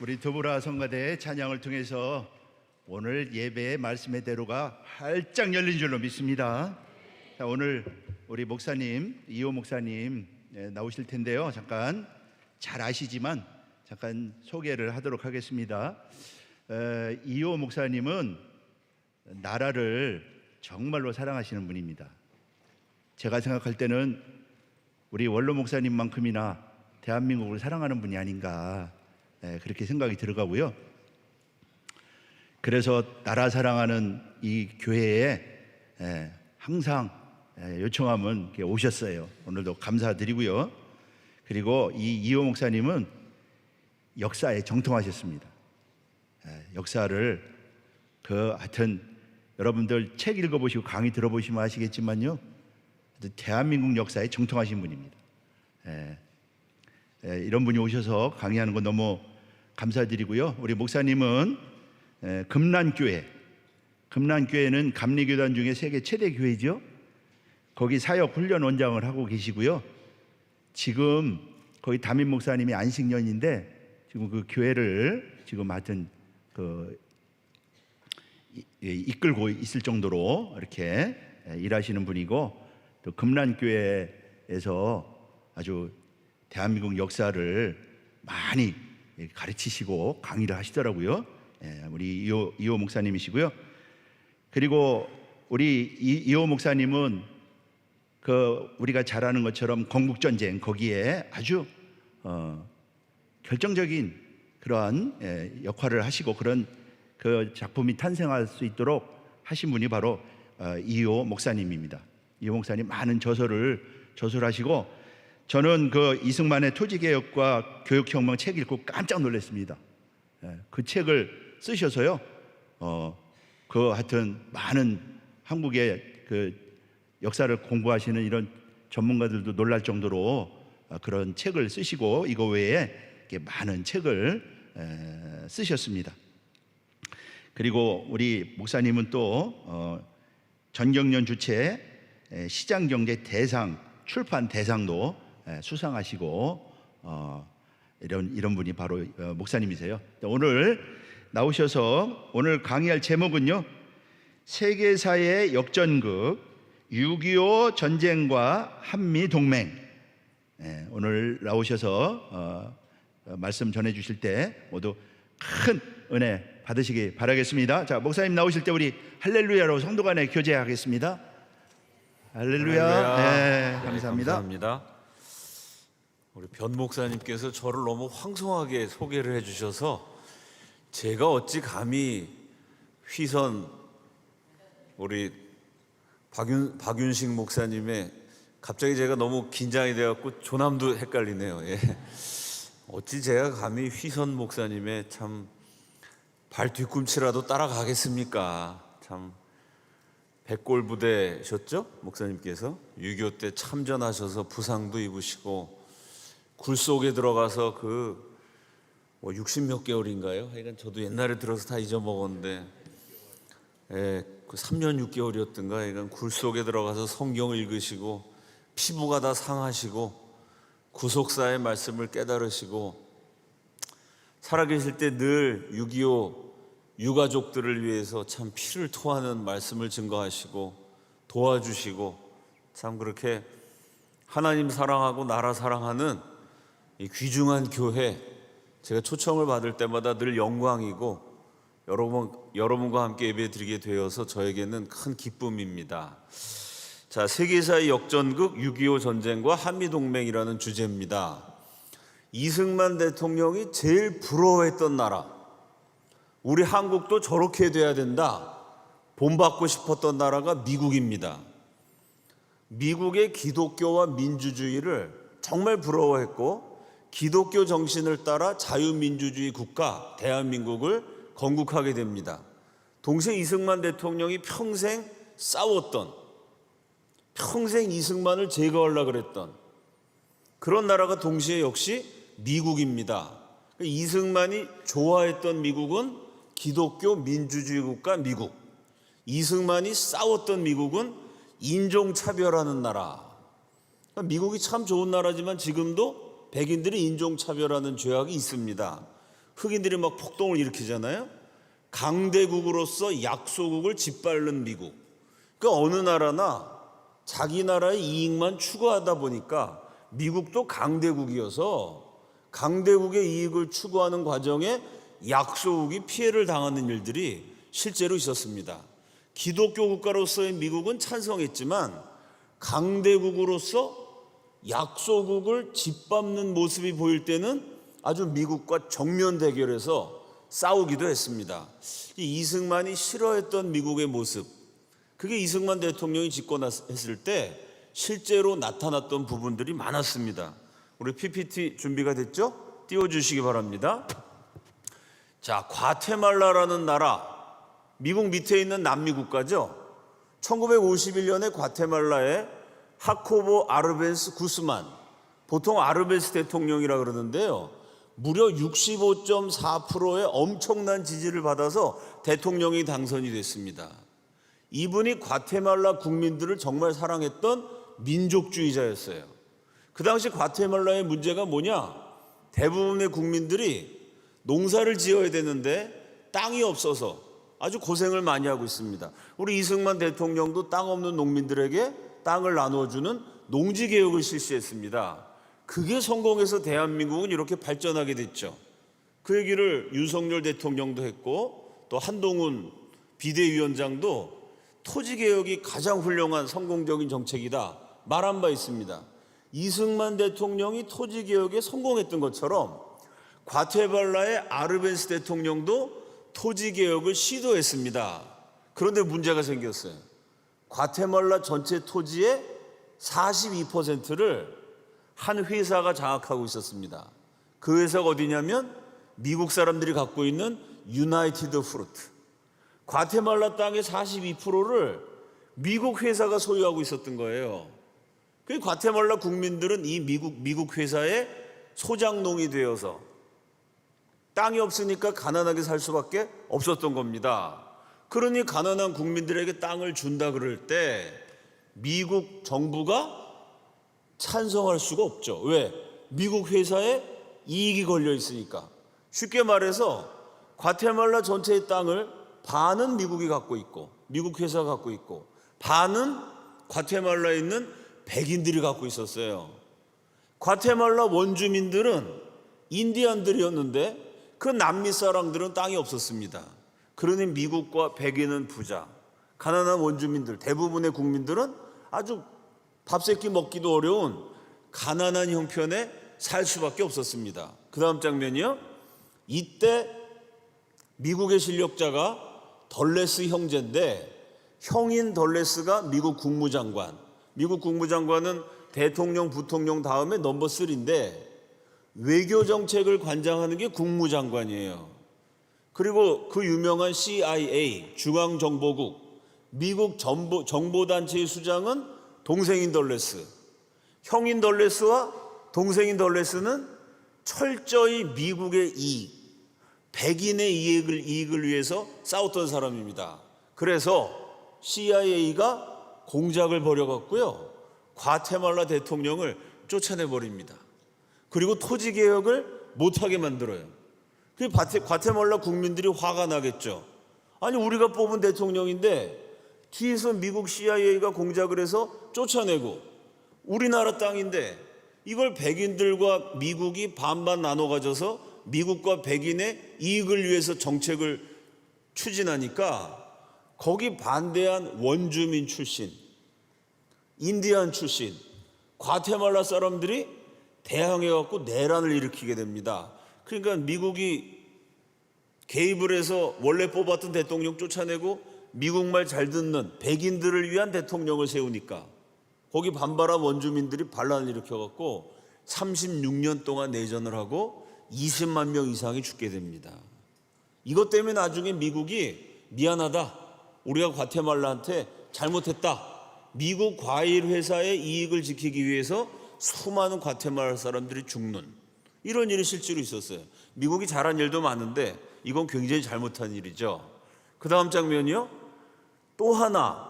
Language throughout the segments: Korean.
우리 더불어 성가대 찬양을 통해서 오늘 예배의 말씀의 대로가 활짝 열린 줄로 믿습니다. 자, 오늘 우리 목사님 이호 목사님 나오실 텐데요. 잠깐 잘 아시지만 잠깐 소개를 하도록 하겠습니다. 이호 목사님은 나라를 정말로 사랑하시는 분입니다. 제가 생각할 때는 우리 원로 목사님만큼이나 대한민국을 사랑하는 분이 아닌가 그렇게 생각이 들어가고요. 그래서 나라 사랑하는 이 교회에 항상 요청하면 오셨어요. 오늘도 감사드리고요. 그리고 이 이호 목사님은 역사에 정통하셨습니다. 역사를 하여튼 여러분들 책 읽어보시고 강의 들어보시면 아시겠지만요, 대한민국 역사에 정통하신 분입니다. 이런 분이 오셔서 강의하는 거 너무 감사드리고요. 우리 목사님은 금난교회는 감리교단 중에 세계 최대 교회죠. 거기 사역 훈련 원장을 하고 계시고요. 지금 거기 담임 목사님이 안식년인데 지금 그 교회를 지금 하여튼 이끌고 있을 정도로 이렇게 일하시는 분이고, 또 금난교회에서 아주 대한민국 역사를 많이 가르치시고 강의를 하시더라고요. 우리 이호 목사님이시고요. 그리고 우리 이호 목사님은 우리가 잘 아는 것처럼 건국전쟁 거기에 아주 결정적인 그러한 역할을 하시고 그런 그 작품이 탄생할 수 있도록 하신 분이 바로 이호 목사님입니다. 이호 목사님 많은 저서를 하시고, 저는 이승만의 토지개혁과 교육혁명 책 읽고 깜짝 놀랐습니다. 그 책을 쓰셔서요, 하여튼 많은 한국의 역사를 공부하시는 이런 전문가들도 놀랄 정도로 그런 책을 쓰시고 이거 외에 많은 책을 쓰셨습니다. 그리고 우리 목사님은 또 전경련 주최 시장경제 대상 출판 대상도 수상하시고 이런 분이 바로 목사님이세요. 오늘 나오셔서 오늘 강의할 제목은요, 세계사의 역전극 6.25 전쟁과 한미동맹. 오늘 나오셔서 말씀 전해주실 때 모두 큰 은혜 받으시기 바라겠습니다. 자, 목사님 나오실 때 우리 할렐루야로 성도 간에 교제하겠습니다. 할렐루야. 네, 감사합니다. 감사합니다. 우리 변 목사님께서 저를 너무 황송하게 소개를 해주셔서 제가 어찌 감히 휘선 우리 박윤식 목사님의, 갑자기 제가 너무 긴장이 되어갖고 조남도 헷갈리네요. 어찌 제가 감히 휘선 목사님의 참 발 뒤꿈치라도 따라가겠습니까? 참 백골부대셨죠? 목사님께서 6.25 때 참전하셔서 부상도 입으시고 굴 속에 들어가서 60몇 개월인가요? 하여간 저도 옛날에 들어서 다 잊어먹었는데 그 3년 6개월이었던가 하여간 굴 속에 들어가서 성경을 읽으시고 피부가 다 상하시고 구속사의 말씀을 깨달으시고 살아계실 때 늘 6.25 유가족들을 위해서 참 피를 토하는 말씀을 증거하시고 도와주시고, 참 그렇게 하나님 사랑하고 나라 사랑하는 이 귀중한 교회, 제가 초청을 받을 때마다 늘 영광이고 여러분과 함께 예배드리게 되어서 저에게는 큰 기쁨입니다. 자, 세계사의 역전극 6.25 전쟁과 한미동맹이라는 주제입니다. 이승만 대통령이 제일 부러워했던 나라, 우리 한국도 저렇게 돼야 된다 본받고 싶었던 나라가 미국입니다. 미국의 기독교와 민주주의를 정말 부러워했고 기독교 정신을 따라 자유민주주의 국가 대한민국을 건국하게 됩니다. 동시에 이승만 대통령이 평생 싸웠던, 평생 이승만을 제거하려고 그랬던 그런 나라가 동시에 역시 미국입니다. 이승만이 좋아했던 미국은 기독교 민주주의 국가 미국, 이승만이 싸웠던 미국은 인종차별하는 나라. 미국이 참 좋은 나라지만 지금도 백인들이 인종차별하는 죄악이 있습니다. 흑인들이 막 폭동을 일으키잖아요. 강대국으로서 약소국을 짓밟는 미국. 그러니까 어느 나라나 자기 나라의 이익만 추구하다 보니까 미국도 강대국이어서 강대국의 이익을 추구하는 과정에 약소국이 피해를 당하는 일들이 실제로 있었습니다. 기독교 국가로서의 미국은 찬성했지만 강대국으로서 약소국을 짓밟는 모습이 보일 때는 아주 미국과 정면 대결해서 싸우기도 했습니다. 이승만이 싫어했던 미국의 모습, 그게 이승만 대통령이 집권했을 때 실제로 나타났던 부분들이 많았습니다. 우리 PPT 준비가 됐죠? 띄워주시기 바랍니다. 자, 과테말라라는 나라, 미국 밑에 있는 남미 국가죠. 1951년에 과테말라에 하코보 아르벤스 구스만, 보통 아르벤스 대통령이라 그러는데요, 무려 65.4%의 엄청난 지지를 받아서 대통령이 당선이 됐습니다. 이분이 과테말라 국민들을 정말 사랑했던 민족주의자였어요. 그 당시 과테말라의 문제가 뭐냐? 대부분의 국민들이 농사를 지어야 되는데 땅이 없어서 아주 고생을 많이 하고 있습니다. 우리 이승만 대통령도 땅 없는 농민들에게 땅을 나누어주는 농지개혁을 실시했습니다. 그게 성공해서 대한민국은 이렇게 발전하게 됐죠. 그 얘기를 윤석열 대통령도 했고 또 한동훈 비대위원장도 토지개혁이 가장 훌륭한 성공적인 정책이다 말한 바 있습니다. 이승만 대통령이 토지개혁에 성공했던 것처럼 과테말라의 아르벤스 대통령도 토지개혁을 시도했습니다. 그런데 문제가 생겼어요. 과테말라 전체 토지의 42%를 한 회사가 장악하고 있었습니다. 그 회사가 어디냐면 미국 사람들이 갖고 있는 유나이티드 프루트. 과테말라 땅의 42%를 미국 회사가 소유하고 있었던 거예요. 그 과테말라 국민들은 이 미국 회사의 소장농이 되어서 땅이 없으니까 가난하게 살 수밖에 없었던 겁니다. 그러니 가난한 국민들에게 땅을 준다 그럴 때 미국 정부가 찬성할 수가 없죠. 왜? 미국 회사에 이익이 걸려 있으니까. 쉽게 말해서 과테말라 전체의 땅을 반은 미국이 갖고 있고 미국 회사가 갖고 있고 반은 과테말라에 있는 백인들이 갖고 있었어요. 과테말라 원주민들은 인디안들이었는데 그 남미 사람들은 땅이 없었습니다. 그러니 미국과 백인은 부자, 가난한 원주민들, 대부분의 국민들은 아주 밥 세끼 먹기도 어려운 가난한 형편에 살 수밖에 없었습니다. 그 다음 장면이요. 이때 미국의 실력자가 덜레스 형제인데 형인 덜레스가 미국 국무장관. 미국 국무장관은 대통령, 부통령 다음에 넘버 3인데 외교 정책을 관장하는 게 국무장관이에요. 그리고 그 유명한 CIA, 중앙정보국, 미국 정보단체의 수장은 동생인 덜레스. 형인 덜레스와 동생인 덜레스는 철저히 미국의 이익, 백인의 이익을 위해서 싸웠던 사람입니다. 그래서 CIA가 공작을 벌여갖고요, 과테말라 대통령을 쫓아내버립니다. 그리고 토지개혁을 못하게 만들어요. 그 과테말라 국민들이 화가 나겠죠. 아니 우리가 뽑은 대통령인데 뒤에서 미국 CIA가 공작을 해서 쫓아내고 우리나라 땅인데 이걸 백인들과 미국이 반반 나눠 가져서 미국과 백인의 이익을 위해서 정책을 추진하니까 거기 반대한 원주민 출신, 인디안 출신, 과테말라 사람들이 대항해 갖고 내란을 일으키게 됩니다. 그러니까 미국이 개입을 해서 원래 뽑았던 대통령 쫓아내고 미국말 잘 듣는 백인들을 위한 대통령을 세우니까 거기 반발한 원주민들이 반란을 일으켜갖고 36년 동안 내전을 하고 20만 명 이상이 죽게 됩니다. 이것 때문에 나중에 미국이 미안하다, 우리가 과테말라한테 잘못했다, 미국 과일 회사의 이익을 지키기 위해서 수많은 과테말라 사람들이 죽는 이런 일이 실제로 있었어요. 미국이 잘한 일도 많은데 이건 굉장히 잘못한 일이죠. 그 다음 장면이요. 또 하나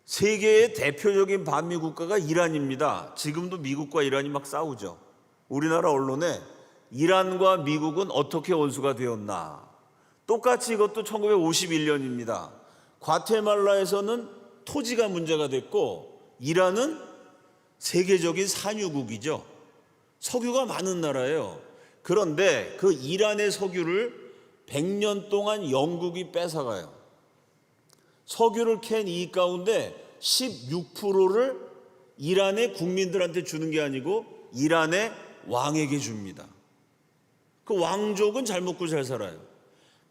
세계의 대표적인 반미 국가가 이란입니다. 지금도 미국과 이란이 막 싸우죠. 우리나라 언론에 이란과 미국은 어떻게 원수가 되었나? 똑같이 이것도 1951년입니다. 과테말라에서는 토지가 문제가 됐고 이란은 세계적인 산유국이죠. 석유가 많은 나라예요. 그런데 그 이란의 석유를 100년 동안 영국이 뺏어가요. 석유를 캔 이 가운데 16%를 이란의 국민들한테 주는 게 아니고 이란의 왕에게 줍니다. 그 왕족은 잘 먹고 잘 살아요.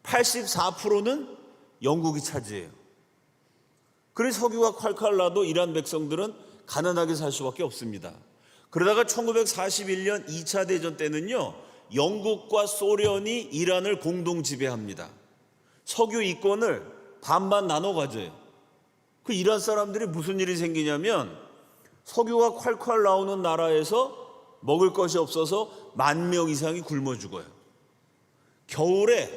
84%는 영국이 차지해요. 그래서 석유가 콸콸 나도 이란 백성들은 가난하게 살 수밖에 없습니다. 그러다가 1941년 2차 대전 때는요, 영국과 소련이 이란을 공동 지배합니다. 석유 이권을 반반 나눠 가져요. 그 이란 사람들이 무슨 일이 생기냐면 석유가 콸콸 나오는 나라에서 먹을 것이 없어서 10,000명 이상이 굶어 죽어요. 겨울에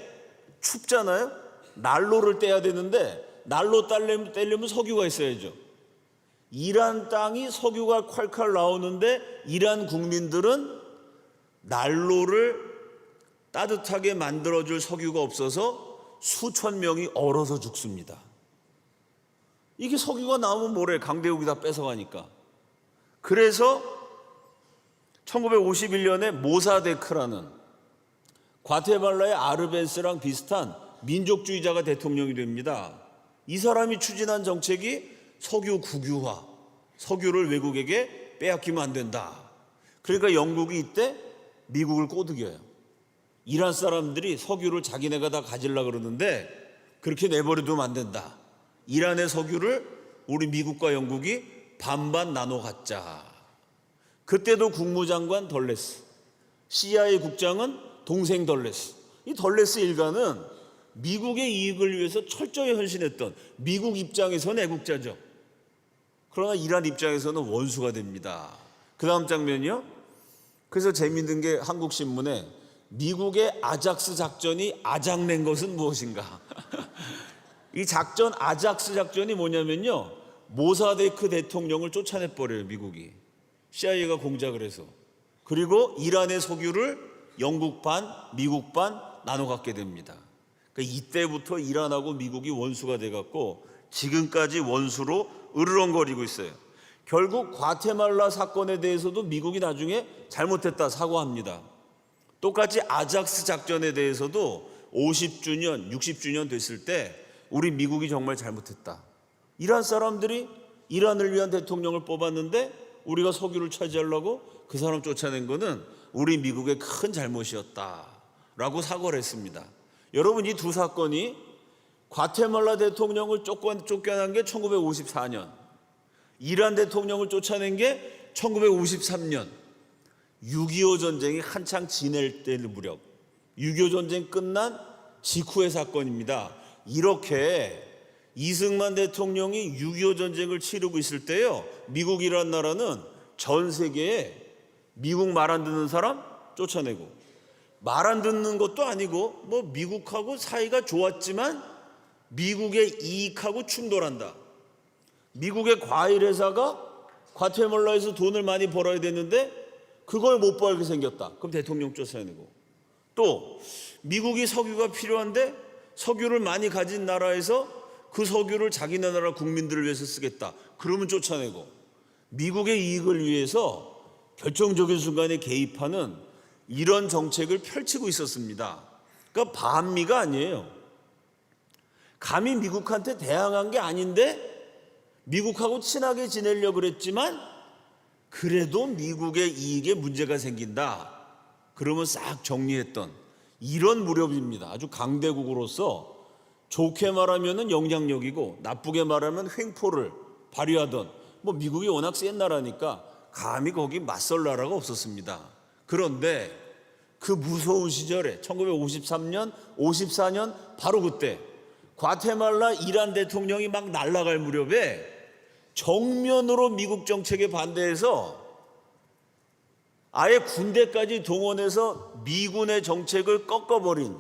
춥잖아요. 난로를 떼야 되는데 난로 떼려면 석유가 있어야죠. 이란 땅이 석유가 콸콸 나오는데 이란 국민들은 난로를 따뜻하게 만들어줄 석유가 없어서 수천 명이 얼어서 죽습니다. 이게 석유가 나오면 뭐래? 강대국이 다 뺏어가니까. 그래서 1951년에 모사데크라는 과테말라의 아르벤스랑 비슷한 민족주의자가 대통령이 됩니다. 이 사람이 추진한 정책이 석유 국유화, 석유를 외국에게 빼앗기면 안 된다. 그러니까 영국이 이때 미국을 꼬드겨요. 이란 사람들이 석유를 자기네가 다 가지려고 그러는데 그렇게 내버려두면 안 된다. 이란의 석유를 우리 미국과 영국이 반반 나눠 갖자. 그때도 국무장관 덜레스, CIA 국장은 동생 덜레스. 이 덜레스 일가는 미국의 이익을 위해서 철저히 헌신했던, 미국 입장에서는 애국자죠. 그러나 이란 입장에서는 원수가 됩니다. 그 다음 장면이요. 그래서 재미있는 게 한국신문에 미국의 아작스 작전이 아작낸 것은 무엇인가? 이 작전, 아작스 작전이 뭐냐면요, 모사데크 대통령을 쫓아내버려요. 미국이, CIA가 공작을 해서. 그리고 이란의 석유를 영국 반, 미국 반 나눠 갖게 됩니다. 그러니까 이때부터 이란하고 미국이 원수가 돼갖고 지금까지 원수로 으르렁거리고 있어요. 결국 과테말라 사건에 대해서도 미국이 나중에 잘못했다 사과합니다. 똑같이 아작스 작전에 대해서도 50주년, 60주년 됐을 때 우리 미국이 정말 잘못했다. 이란 사람들이 이란을 위한 대통령을 뽑았는데 우리가 석유를 차지하려고 그 사람 쫓아낸 거는 우리 미국의 큰 잘못이었다라고 사과를 했습니다. 여러분, 이 두 사건이 과테말라 대통령을 쫓겨난 게 1954년, 이란 대통령을 쫓아낸 게 1953년, 6.25 전쟁이 한창 지낼 때 무렵, 6.25 전쟁 끝난 직후의 사건입니다. 이렇게 이승만 대통령이 6.25 전쟁을 치르고 있을 때요, 미국이라는 나라는 전 세계에 미국 말 안 듣는 사람 쫓아내고, 말 안 듣는 것도 아니고 뭐 미국하고 사이가 좋았지만 미국의 이익하고 충돌한다. 미국의 과일 회사가 과테말라에서 돈을 많이 벌어야 되는데 그걸 못 벌게 생겼다. 그럼 대통령 쫓아내고, 또 미국이 석유가 필요한데 석유를 많이 가진 나라에서 그 석유를 자기네 나라 국민들을 위해서 쓰겠다. 그러면 쫓아내고, 미국의 이익을 위해서 결정적인 순간에 개입하는 이런 정책을 펼치고 있었습니다. 그러니까 반미가 아니에요. 감히 미국한테 대항한 게 아닌데 미국하고 친하게 지내려고 그랬지만 그래도 미국의 이익에 문제가 생긴다. 그러면 싹 정리했던 이런 무렵입니다. 아주 강대국으로서 좋게 말하면 영향력이고 나쁘게 말하면 횡포를 발휘하던, 뭐 미국이 워낙 센 나라니까 감히 거기 맞설 나라가 없었습니다. 그런데 그 무서운 시절에 1953년, 54년 바로 그때 과테말라 이란 대통령이 막 날아갈 무렵에 정면으로 미국 정책에 반대해서 아예 군대까지 동원해서 미군의 정책을 꺾어버린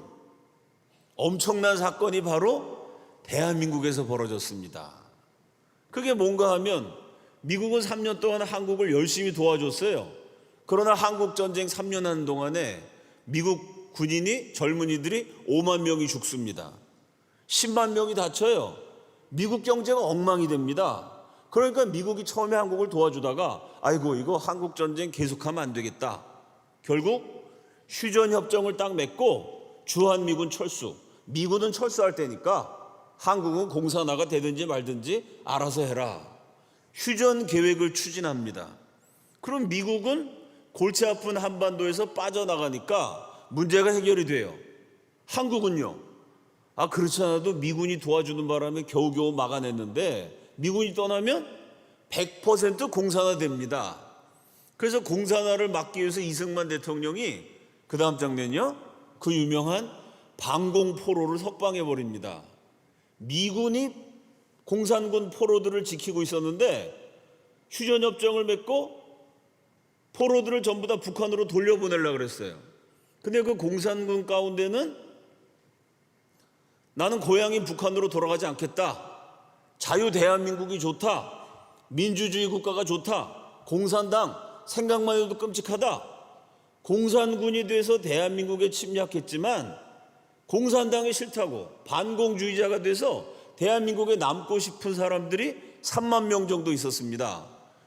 엄청난 사건이 바로 대한민국에서 벌어졌습니다. 그게 뭔가 하면 미국은 3년 동안 한국을 열심히 도와줬어요. 그러나 한국전쟁 3년 하는 동안에 미국 군인이 젊은이들이 5만 명이 죽습니다. 10만 명이 다쳐요. 미국 경제가 엉망이 됩니다. 그러니까 미국이 처음에 한국을 도와주다가 아이고 이거 한국 전쟁 계속하면 안 되겠다. 결국 휴전 협정을 딱 맺고 주한미군 철수. 미군은 철수할 때니까 한국은 공산화가 되든지 말든지 알아서 해라. 휴전 계획을 추진합니다. 그럼 미국은 골치 아픈 한반도에서 빠져나가니까 문제가 해결이 돼요. 한국은요? 그렇지 않아도 미군이 도와주는 바람에 겨우겨우 막아냈는데 미군이 떠나면 100% 공산화됩니다. 그래서 공산화를 막기 위해서 이승만 대통령이 그 다음 장면이요. 그 유명한 방공포로를 석방해버립니다. 미군이 공산군 포로들을 지키고 있었는데 휴전협정을 맺고 포로들을 전부 다 북한으로 돌려보내려고 그랬어요. 근데 그 공산군 가운데는 나는 고향인 북한으로 돌아가지 않겠다. 자유 대한민국이 좋다. 민주주의 국가가 좋다. 공산당 생각만 해도 끔찍하다. 공산군이 돼서 대한민국에 침략했지만 공산당이 싫다고 반공주의자가 돼서 대한민국에 남고 싶은 사람들이 3만 명 정도 있었습니다.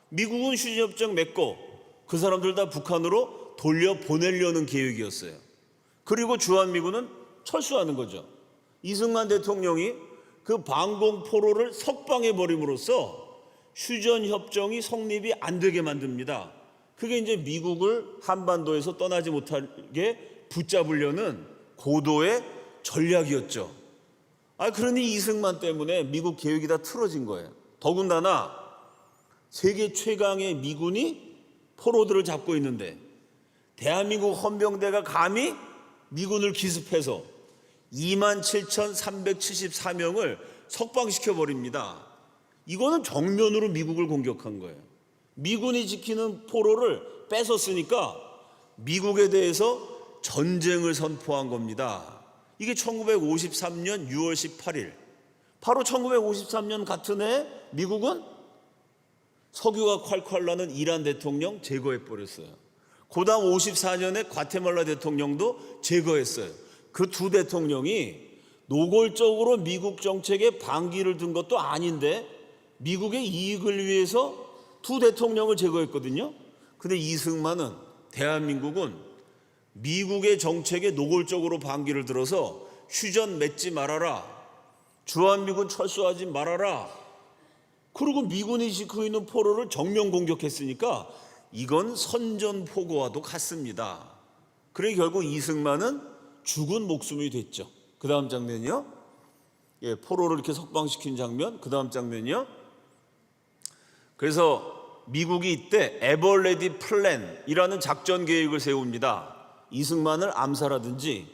미국은 휴전협정 맺고 그 사람들 다 북한으로 돌려보내려는 계획이었어요. 그리고 주한미군은 철수하는 거죠. 이승만 대통령이 그 방공포로를 석방해버림으로써 휴전협정이 성립이 안 되게 만듭니다. 그게 이제 미국을 한반도에서 떠나지 못하게 붙잡으려는 고도의 전략이었죠. 그러니 이승만 때문에 미국 계획이 다 틀어진 거예요. 더군다나 세계 최강의 미군이 포로들을 잡고 있는데 대한민국 헌병대가 감히 미군을 기습해서 27,374명을 석방시켜버립니다. 이거는 정면으로 미국을 공격한 거예요. 미군이 지키는 포로를 뺏었으니까 미국에 대해서 전쟁을 선포한 겁니다. 이게 1953년 6월 18일. 바로 1953년 같은 해 미국은 석유가 콸콸 나는 이란 대통령 제거해버렸어요. 그 다음 54년에 과테말라 대통령도 제거했어요. 그 두 대통령이 노골적으로 미국 정책에 반기를 든 것도 아닌데 미국의 이익을 위해서 두 대통령을 제거했거든요. 근데 이승만은 대한민국은 미국의 정책에 노골적으로 반기를 들어서 휴전 맺지 말아라. 주한미군 철수하지 말아라. 그리고 미군이 지키고 있는 포로를 정면 공격했으니까 이건 선전포고와도 같습니다. 그래 결국 이승만은 죽은 목숨이 됐죠. 그 다음 장면이요. 포로를 이렇게 석방시킨 장면. 그 다음 장면이요. 그래서 미국이 이때 에버레디 플랜이라는 작전 계획을 세웁니다. 이승만을 암살하든지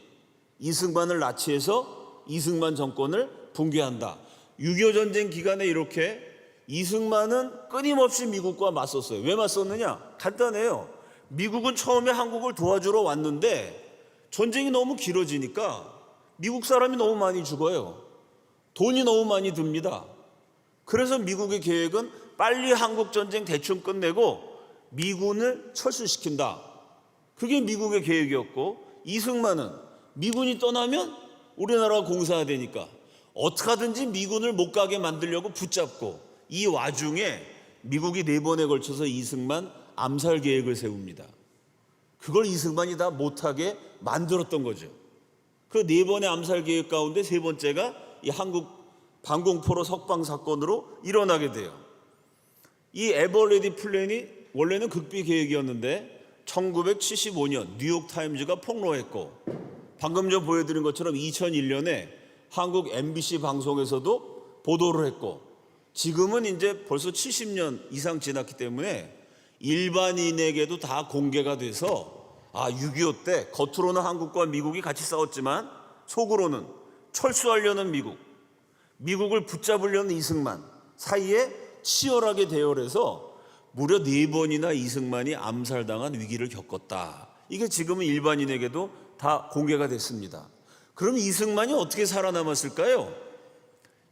이승만을 납치해서 이승만 정권을 붕괴한다. 6.25 전쟁 기간에 이렇게 이승만은 끊임없이 미국과 맞섰어요. 왜 맞섰느냐? 간단해요. 미국은 처음에 한국을 도와주러 왔는데 전쟁이 너무 길어지니까 미국 사람이 너무 많이 죽어요. 돈이 너무 많이 듭니다. 그래서 미국의 계획은 빨리 한국 전쟁 대충 끝내고 미군을 철수시킨다. 그게 미국의 계획이었고 이승만은 미군이 떠나면 우리나라가 공산화되니까 어떻게 하든지 미군을 못 가게 만들려고 붙잡고 이 와중에 미국이 4번에 걸쳐서 이승만 암살 계획을 세웁니다. 그걸 이승만이 다 못하게 만들었던 거죠. 그 4번의 암살 계획 가운데 3번째가 이 한국 방공포로 석방 사건으로 일어나게 돼요. 이 에버레디 플랜이 원래는 극비 계획이었는데 1975년 뉴욕타임즈가 폭로했고 방금 전 보여드린 것처럼 2001년에 한국 MBC 방송에서도 보도를 했고 지금은 이제 벌써 70년 이상 지났기 때문에 일반인에게도 다 공개가 돼서 6.25 때 겉으로는 한국과 미국이 같이 싸웠지만 속으로는 철수하려는 미국을 붙잡으려는 이승만 사이에 치열하게 대열해서 무려 4번이나 이승만이 암살당한 위기를 겪었다. 이게 지금은 일반인에게도 다 공개가 됐습니다. 그럼 이승만이 어떻게 살아남았을까요?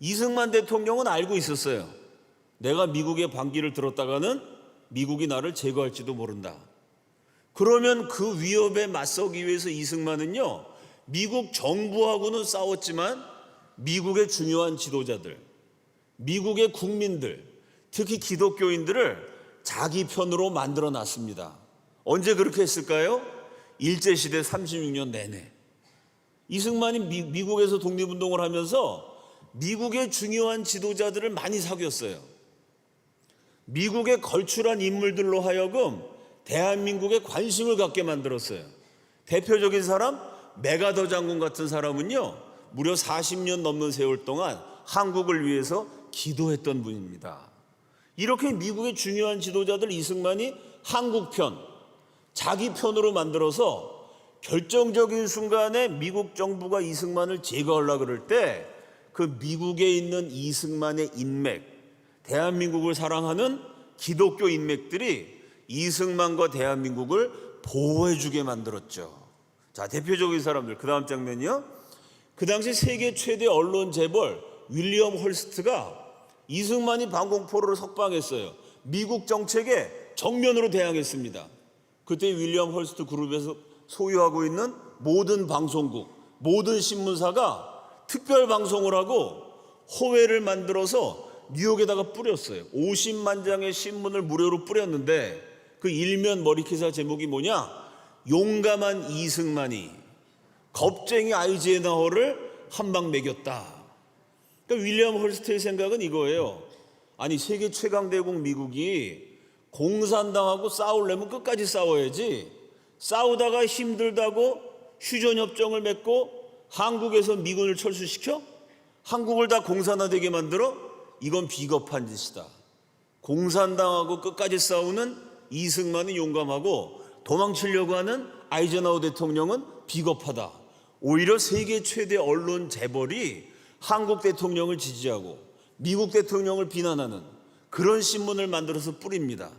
이승만 대통령은 알고 있었어요. 내가 미국의 반기를 들었다가는 미국이 나를 제거할지도 모른다. 그러면 그 위협에 맞서기 위해서 이승만은요, 미국 정부하고는 싸웠지만 미국의 중요한 지도자들, 미국의 국민들, 특히 기독교인들을 자기 편으로 만들어 놨습니다. 언제 그렇게 했을까요? 일제시대 36년 내내. 이승만이 미국에서 독립운동을 하면서 미국의 중요한 지도자들을 많이 사귀었어요. 미국의 걸출한 인물들로 하여금 대한민국에 관심을 갖게 만들었어요. 대표적인 사람, 메가더 장군 같은 사람은요, 무려 40년 넘는 세월 동안 한국을 위해서 기도했던 분입니다. 이렇게 미국의 중요한 지도자들 이승만이 한국 편, 자기 편으로 만들어서 결정적인 순간에 미국 정부가 이승만을 제거하려고 그럴 때 그 미국에 있는 이승만의 인맥, 대한민국을 사랑하는 기독교 인맥들이 이승만과 대한민국을 보호해주게 만들었죠. 자, 대표적인 사람들, 그 다음 장면이요. 그 당시 세계 최대 언론 재벌 윌리엄 홀스트가 이승만이 방공포로를 석방했어요. 미국 정책에 정면으로 대항했습니다. 그때 윌리엄 홀스트 그룹에서 소유하고 있는 모든 방송국, 모든 신문사가 특별 방송을 하고 호회를 만들어서 뉴욕에다가 뿌렸어요. 50만 장의 신문을 무료로 뿌렸는데 그 일면 머리기사 제목이 뭐냐? 용감한 이승만이 겁쟁이 아이젠하워를 한 방 먹였다. 그러니까 윌리엄 홀스트의 생각은 이거예요. 아니, 세계 최강대국 미국이 공산당하고 싸우려면 끝까지 싸워야지, 싸우다가 힘들다고 휴전협정을 맺고 한국에서 미군을 철수시켜? 한국을 다 공산화되게 만들어? 이건 비겁한 짓이다. 공산당하고 끝까지 싸우는 이승만은 용감하고 도망치려고 하는 아이젠하워 대통령은 비겁하다. 오히려 세계 최대 언론 재벌이 한국 대통령을 지지하고 미국 대통령을 비난하는 그런 신문을 만들어서 뿌립니다.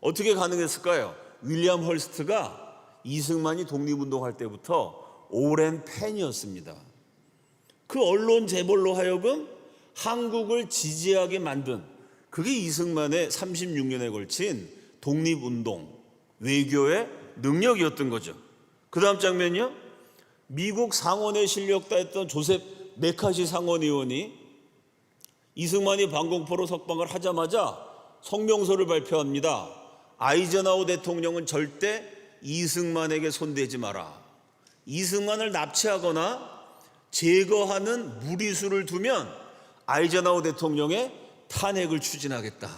어떻게 가능했을까요? 윌리엄 홀스트가 이승만이 독립운동할 때부터 오랜 팬이었습니다. 그 언론 재벌로 하여금 한국을 지지하게 만든, 그게 이승만의 36년에 걸친 독립운동, 외교의 능력이었던 거죠. 그 다음 장면이요. 미국 상원에 실렸다 했던 조셉 메카시 상원의원이 이승만이 방공포로 석방을 하자마자 성명서를 발표합니다. 아이젠하워 대통령은 절대 이승만에게 손대지 마라. 이승만을 납치하거나 제거하는 무리수를 두면 아이젠하워 대통령의 탄핵을 추진하겠다.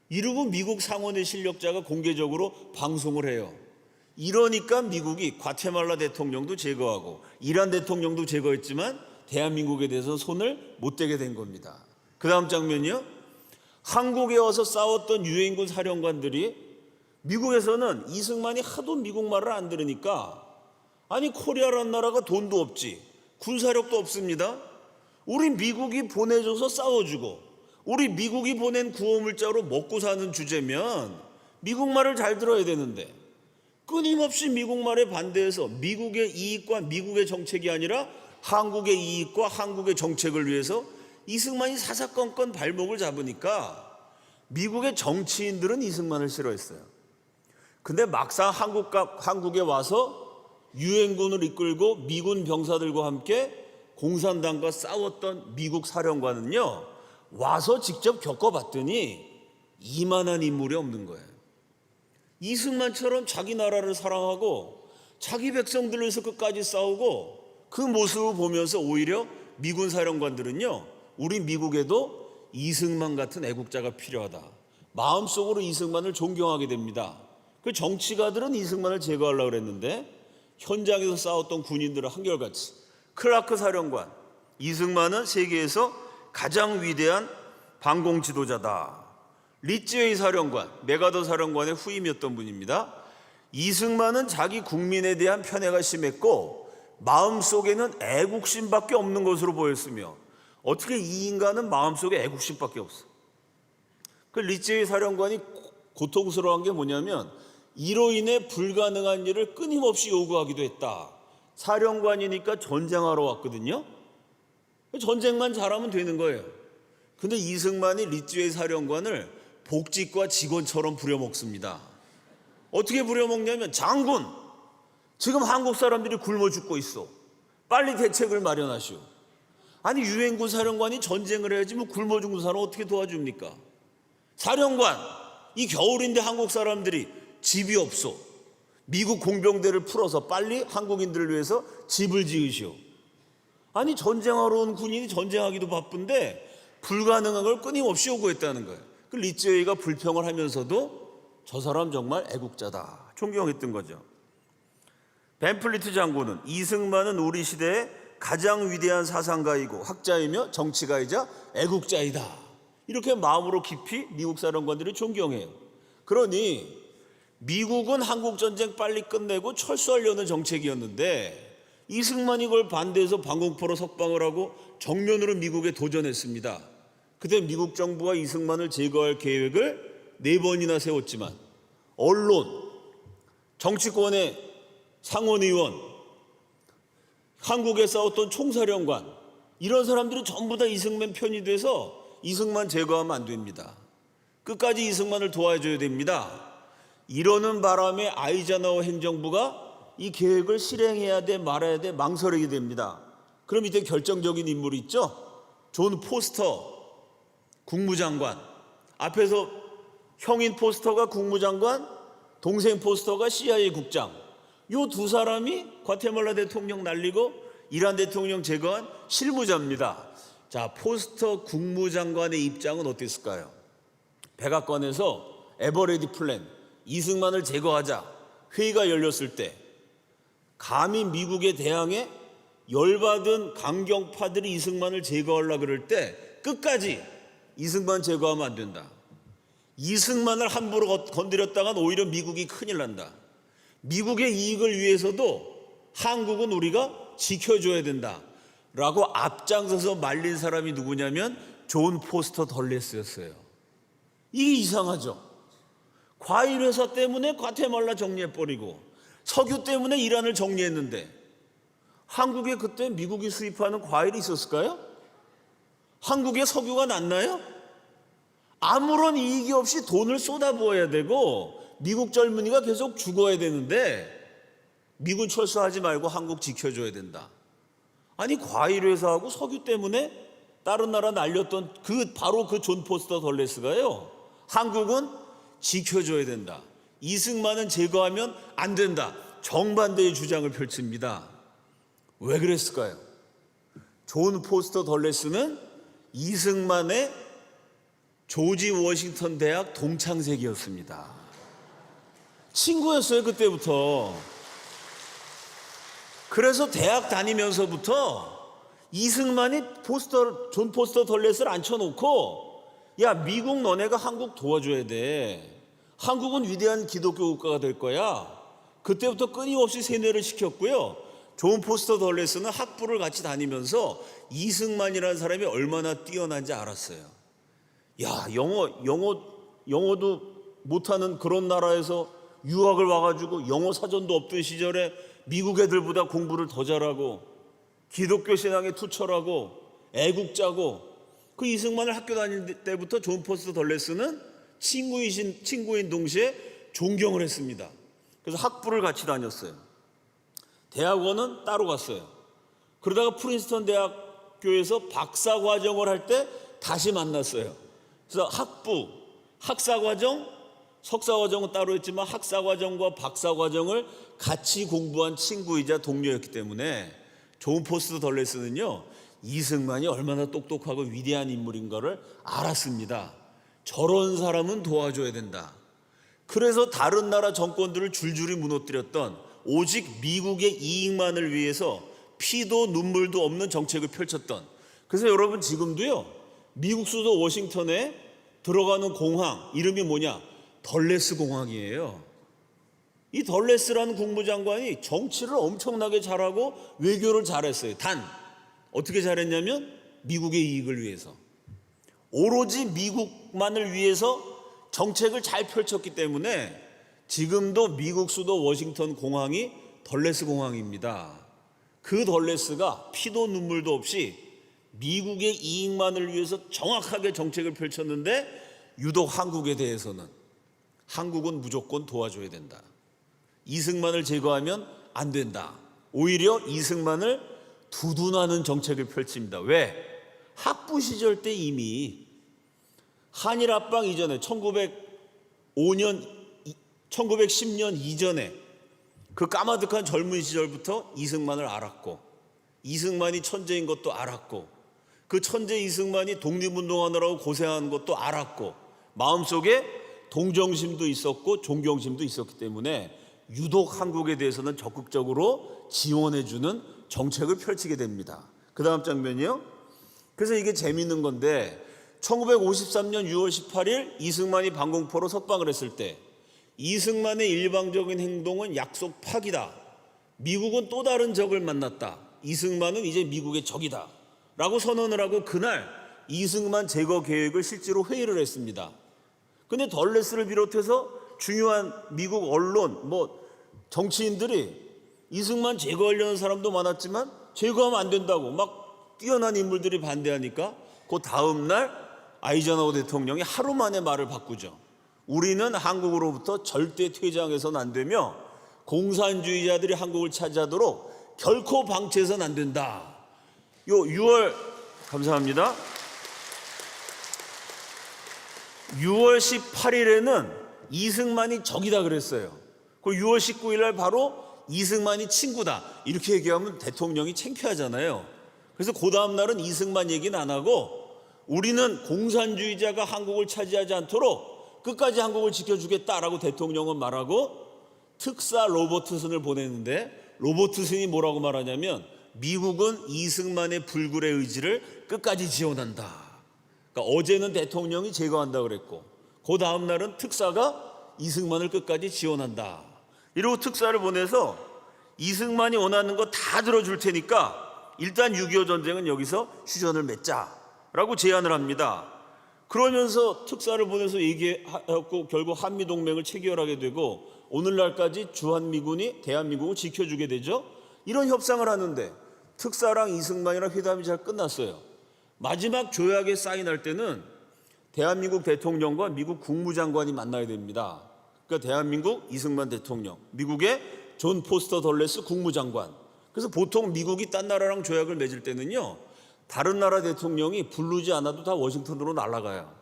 이러고 미국 상원의 실력자가 공개적으로 방송을 해요. 이러니까 미국이 과테말라 대통령도 제거하고 이란 대통령도 제거했지만 대한민국에 대해서 손을 못 대게 된 겁니다. 그 다음 장면이요. 한국에 와서 싸웠던 유엔군 사령관들이 미국에서는 이승만이 하도 미국 말을 안 들으니까, 아니 코리아라는 나라가 돈도 없지, 군사력도 없습니다. 우리 미국이 보내줘서 싸워주고 우리 미국이 보낸 구호물자로 먹고 사는 주제면 미국 말을 잘 들어야 되는데, 끊임없이 미국 말에 반대해서 미국의 이익과 미국의 정책이 아니라 한국의 이익과 한국의 정책을 위해서 이승만이 사사건건 발목을 잡으니까 미국의 정치인들은 이승만을 싫어했어요. 근데 막상 한국에 와서 유엔군을 이끌고 미군 병사들과 함께 공산당과 싸웠던 미국 사령관은요, 와서 직접 겪어봤더니 이만한 인물이 없는 거예요. 이승만처럼 자기 나라를 사랑하고 자기 백성들을 위해서 끝까지 싸우고, 그 모습을 보면서 오히려 미군 사령관들은요, 우리 미국에도 이승만 같은 애국자가 필요하다. 마음속으로 이승만을 존경하게 됩니다. 그 정치가들은 이승만을 제거하려고 그랬는데 현장에서 싸웠던 군인들은 한결같이 클라크 사령관, 이승만은 세계에서 가장 위대한 방공 지도자다. 리츠웨이 사령관, 메가더 사령관의 후임이었던 분입니다. 이승만은 자기 국민에 대한 편애가 심했고 마음속에는 애국심밖에 없는 것으로 보였으며, 어떻게 이 인간은 마음속에 애국심밖에 없어. 그 리츠웨이 사령관이 고통스러운 게 뭐냐면 이로 인해 불가능한 일을 끊임없이 요구하기도 했다. 사령관이니까 전쟁하러 왔거든요. 전쟁만 잘하면 되는 거예요. 근데 이승만이 리츠웨이 사령관을 복직과 직원처럼 부려먹습니다. 어떻게 부려먹냐면, 장군, 지금 한국 사람들이 굶어 죽고 있어. 빨리 대책을 마련하시오. 아니, 유엔군 사령관이 전쟁을 해야지 뭐 굶어 죽는 사람 어떻게 도와줍니까? 사령관, 이 겨울인데 한국 사람들이 집이 없어. 미국 공병대를 풀어서 빨리 한국인들을 위해서 집을 지으시오. 아니, 전쟁하러 온 군인이 전쟁하기도 바쁜데 불가능한 걸 끊임없이 요구했다는 거예요. 그 리츠웨이가 불평을 하면서도 저 사람 정말 애국자다, 존경했던 거죠. 벤플리트 장군은 이승만은 우리 시대의 가장 위대한 사상가이고 학자이며 정치가이자 애국자이다, 이렇게 마음으로 깊이 미국 사령관들이 존경해요. 그러니 미국은 한국전쟁 빨리 끝내고 철수하려는 정책이었는데 이승만이 이걸 반대해서 방공포로 석방을 하고 정면으로 미국에 도전했습니다. 그때 미국 정부가 이승만을 제거할 계획을 4번이나 세웠지만 언론, 정치권의 상원의원, 한국에 싸웠던 총사령관, 이런 사람들이 전부 다 이승만 편이 돼서 이승만 제거하면 안 됩니다. 끝까지 이승만을 도와줘야 됩니다. 이러는 바람에 아이젠하워 행정부가 이 계획을 실행해야 돼 말아야 돼 망설이게 됩니다. 그럼 이때 결정적인 인물이 있죠. 존 포스터 국무장관, 앞에서 형인 포스터가 국무장관, 동생 포스터가 CIA 국장, 요 두 사람이 과테말라 대통령 날리고 이란 대통령 제거한 실무자입니다. 자, 포스터 국무장관의 입장은 어땠을까요? 백악관에서 에버레디 플랜, 이승만을 제거하자 회의가 열렸을 때 감히 미국에 대항해 열받은 강경파들이 이승만을 제거하려고 그럴 때 끝까지 이승만 제거하면 안 된다. 이승만을 함부로 건드렸다간 오히려 미국이 큰일 난다. 미국의 이익을 위해서도 한국은 우리가 지켜줘야 된다 라고 앞장서서 말린 사람이 누구냐면 존 포스터 덜레스였어요. 이게 이상하죠. 과일 회사 때문에 과테말라 정리해버리고 석유 때문에 이란을 정리했는데 한국에 그때 미국이 수입하는 과일이 있었을까요? 한국에 석유가 났나요? 아무런 이익이 없이 돈을 쏟아부어야 되고 미국 젊은이가 계속 죽어야 되는데 미군 철수하지 말고 한국 지켜줘야 된다. 아니, 과일 회사하고 석유 때문에 다른 나라 날렸던 바로 그 존 포스터 덜레스가요, 한국은 지켜줘야 된다, 이승만은 제거하면 안 된다, 정반대의 주장을 펼칩니다. 왜 그랬을까요? 존 포스터 덜레스는 이승만의 조지 워싱턴 대학 동창생이었습니다. 친구였어요, 그때부터. 그래서 대학 다니면서부터 이승만이 존 포스터 덜레스를 앉혀놓고, 야, 미국 너네가 한국 도와줘야 돼, 한국은 위대한 기독교 국가가 될 거야, 그때부터 끊임없이 세뇌를 시켰고요. 존 포스터 덜레스는 학부를 같이 다니면서 이승만이라는 사람이 얼마나 뛰어난지 알았어요. 야, 영어도 못하는 그런 나라에서 유학을 와가지고 영어 사전도 없던 시절에 미국 애들보다 공부를 더 잘하고 기독교 신앙에 투철하고 애국자고, 그 이승만을 학교 다닐 때부터 존 포스터 덜레스는 친구인 동시에 존경을 했습니다. 그래서 학부를 같이 다녔어요. 대학원은 따로 갔어요. 그러다가 프린스턴 대학교에서 박사 과정을 할 때 다시 만났어요. 그래서 학부, 학사과정, 석사과정은 따로 했지만 학사과정과 박사과정을 같이 공부한 친구이자 동료였기 때문에 존 포스터 덜레스는요, 이승만이 얼마나 똑똑하고 위대한 인물인가를 알았습니다. 저런 사람은 도와줘야 된다. 그래서 다른 나라 정권들을 줄줄이 무너뜨렸던, 오직 미국의 이익만을 위해서 피도 눈물도 없는 정책을 펼쳤던, 그래서 여러분 지금도요, 미국 수도 워싱턴에 들어가는 공항 이름이 뭐냐? 덜레스 공항이에요. 이 덜레스라는 국무장관이 정치를 엄청나게 잘하고 외교를 잘했어요. 단 어떻게 잘했냐면 미국의 이익을 위해서, 오로지 미국만을 위해서 정책을 잘 펼쳤기 때문에 지금도 미국 수도 워싱턴 공항이 덜레스 공항입니다. 그 덜레스가 피도 눈물도 없이 미국의 이익만을 위해서 정확하게 정책을 펼쳤는데, 유독 한국에 대해서는, 한국은 무조건 도와줘야 된다. 이승만을 제거하면 안 된다. 오히려 이승만을 두둔하는 정책을 펼칩니다. 왜? 학부 시절 때 이미 한일 합방 이전에 1910년 이전에 그 까마득한 젊은 시절부터 이승만을 알았고, 이승만이 천재인 것도 알았고, 그 천재 이승만이 독립운동하느라고 고생한 것도 알았고, 마음속에 동정심도 있었고 존경심도 있었기 때문에 유독 한국에 대해서는 적극적으로 지원해주는 정책을 펼치게 됩니다. 그 다음 장면이요. 그래서 이게 재밌는 건데 1953년 6월 18일 이승만이 방공포로 석방을 했을 때 이승만의 일방적인 행동은 약속 파기다. 미국은 또 다른 적을 만났다. 이승만은 이제 미국의 적이다. 라고 선언을 하고 그날 이승만 제거 계획을 실제로 회의를 했습니다. 근데 덜레스를 비롯해서 중요한 미국 언론, 정치인들이 이승만 제거하려는 사람도 많았지만 제거하면 안 된다고 막 뛰어난 인물들이 반대하니까 그 다음 날 아이젠하워 대통령이 하루 만에 말을 바꾸죠. 우리는 한국으로부터 절대 퇴장해서는 안 되며 공산주의자들이 한국을 차지하도록 결코 방치해서는 안 된다. 요 6월 감사합니다. 6월 18일에는 이승만이 적이다 그랬어요. 그리고 6월 19일 날 바로 이승만이 친구다 이렇게 얘기하면 대통령이 창피하잖아요. 그래서 그 다음 날은 이승만 얘기는 안 하고 우리는 공산주의자가 한국을 차지하지 않도록 끝까지 한국을 지켜주겠다라고 대통령은 말하고 특사 로버트슨을 보냈는데 로버트슨이 뭐라고 말하냐면 미국은 이승만의 불굴의 의지를 끝까지 지원한다. 그러니까 어제는 대통령이 제거한다 그랬고 그 다음 날은 특사가 이승만을 끝까지 지원한다. 이러고 특사를 보내서 이승만이 원하는 거 다 들어줄 테니까 일단 6.25 전쟁은 여기서 휴전을 맺자라고 제안을 합니다. 그러면서 특사를 보내서 얘기하고 결국 한미동맹을 체결하게 되고 오늘날까지 주한미군이 대한민국을 지켜주게 되죠. 이런 협상을 하는데 특사랑 이승만이랑 회담이 잘 끝났어요. 마지막 조약에 사인할 때는 대한민국 대통령과 미국 국무장관이 만나야 됩니다. 그러니까 대한민국 이승만 대통령, 미국의 존 포스터 덜레스 국무장관. 그래서 보통 미국이 딴 나라랑 조약을 맺을 때는요 다른 나라 대통령이 부르지 않아도 다 워싱턴으로 날아가요.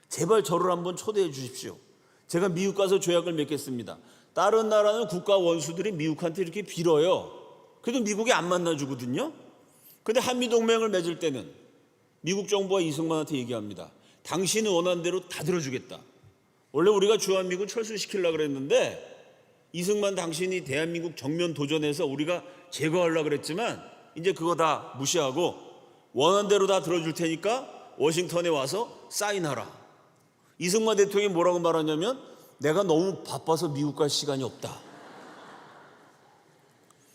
제발 저를 한번 초대해 주십시오. 제가 미국 가서 조약을 맺겠습니다. 다른 나라는 국가 원수들이 미국한테 이렇게 빌어요. 그래도 미국이 안 만나주거든요. 근데 한미동맹을 맺을 때는 미국 정부가 이승만한테 얘기합니다. 당신이 원하는 대로 다 들어주겠다. 원래 우리가 주한미군 철수시키려고 그랬는데 이승만 당신이 대한민국 정면 도전해서 우리가 제거하려고 그랬지만 이제 그거 다 무시하고 원하는 대로 다 들어줄 테니까 워싱턴에 와서 사인하라. 이승만 대통령이 뭐라고 말하냐면 내가 너무 바빠서 미국 갈 시간이 없다.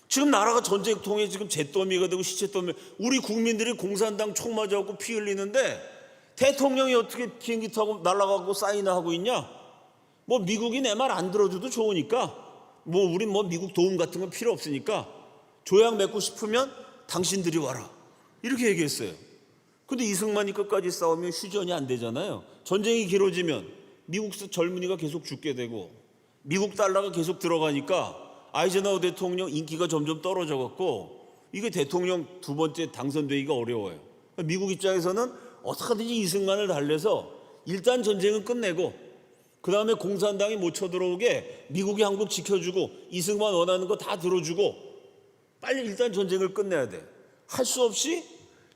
지금 나라가 전쟁통에 지금 잿더미가 되고 시체더미, 우리 국민들이 공산당 총 맞아갖고 피 흘리는데 대통령이 어떻게 비행기 타고 날아가고 사인을 하고 있냐? 미국이 내 말 안 들어줘도 좋으니까 우린 미국 도움 같은 건 필요 없으니까 조약 맺고 싶으면 당신들이 와라 이렇게 얘기했어요. 근데 이승만이 끝까지 싸우면 휴전이 안 되잖아요. 전쟁이 길어지면 미국 젊은이가 계속 죽게 되고 미국 달러가 계속 들어가니까 아이젠하워 대통령 인기가 점점 떨어져갖고 이게 대통령 두 번째 당선되기가 어려워요. 미국 입장에서는 어떻게든지 이승만을 달래서 일단 전쟁은 끝내고 그 다음에 공산당이 못 쳐들어오게 미국이 한국 지켜주고 이승만 원하는 거 다 들어주고 빨리 일단 전쟁을 끝내야 돼. 할 수 없이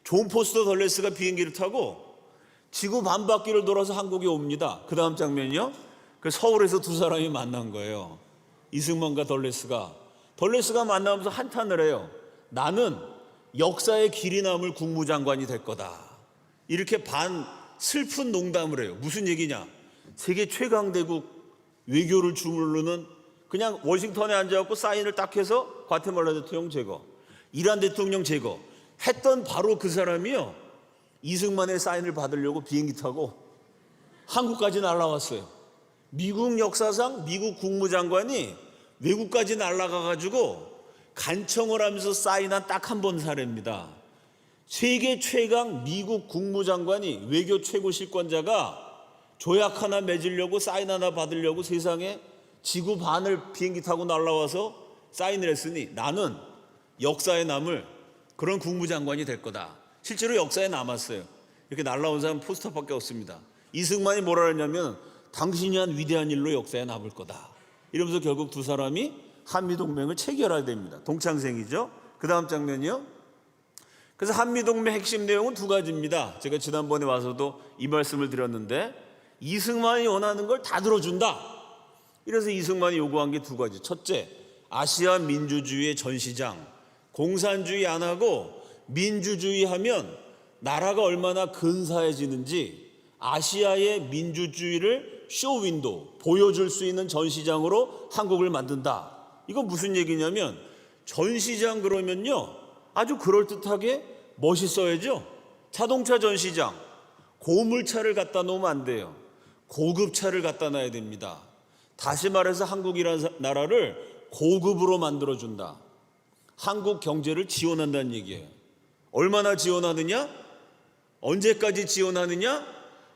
존 포스터 덜레스가 비행기를 타고 지구 반바퀴를 돌아서 한국에 옵니다. 그 다음 장면이요. 서울에서 두 사람이 만난 거예요. 이승만과 덜레스가 만나면서 한탄을 해요. 나는 역사의 길이 남을 국무장관이 될 거다. 이렇게 반 슬픈 농담을 해요. 무슨 얘기냐? 세계 최강대국 외교를 주무르는 그냥 워싱턴에 앉아갖고 사인을 딱 해서 과테말라 대통령 제거, 이란 대통령 제거 했던 바로 그 사람이요. 이승만의 사인을 받으려고 비행기 타고 한국까지 날아왔어요. 미국 역사상 미국 국무장관이 외국까지 날아가가지고 간청을 하면서 사인한 딱 한 번 사례입니다. 세계 최강 미국 국무장관이 외교 최고 실권자가 조약 하나 맺으려고 사인 하나 받으려고 세상에 지구 반을 비행기 타고 날아와서 사인을 했으니 나는 역사에 남을 그런 국무장관이 될 거다. 실제로 역사에 남았어요. 이렇게 날아온 사람 포스터밖에 없습니다. 이승만이 뭐라 했냐면 당신이 한 위대한 일로 역사에 남을 거다. 이러면서 결국 두 사람이 한미동맹을 체결하게 됩니다. 동창생이죠. 그 다음 장면이요. 그래서 한미동맹 핵심 내용은 두 가지입니다. 제가 지난번에 와서도 이 말씀을 드렸는데 이승만이 원하는 걸 다 들어준다. 이래서 이승만이 요구한 게 두 가지. 첫째, 아시아 민주주의의 전시장. 공산주의 안 하고 민주주의 하면 나라가 얼마나 근사해지는지 아시아의 민주주의를 쇼윈도 보여줄 수 있는 전시장으로 한국을 만든다. 이건 무슨 얘기냐면 전시장 그러면요 아주 그럴듯하게 멋있어야죠. 자동차 전시장, 고물차를 갖다 놓으면 안 돼요. 고급차를 갖다 놔야 됩니다. 다시 말해서 한국이라는 나라를 고급으로 만들어준다. 한국 경제를 지원한다는 얘기예요. 얼마나 지원하느냐? 언제까지 지원하느냐?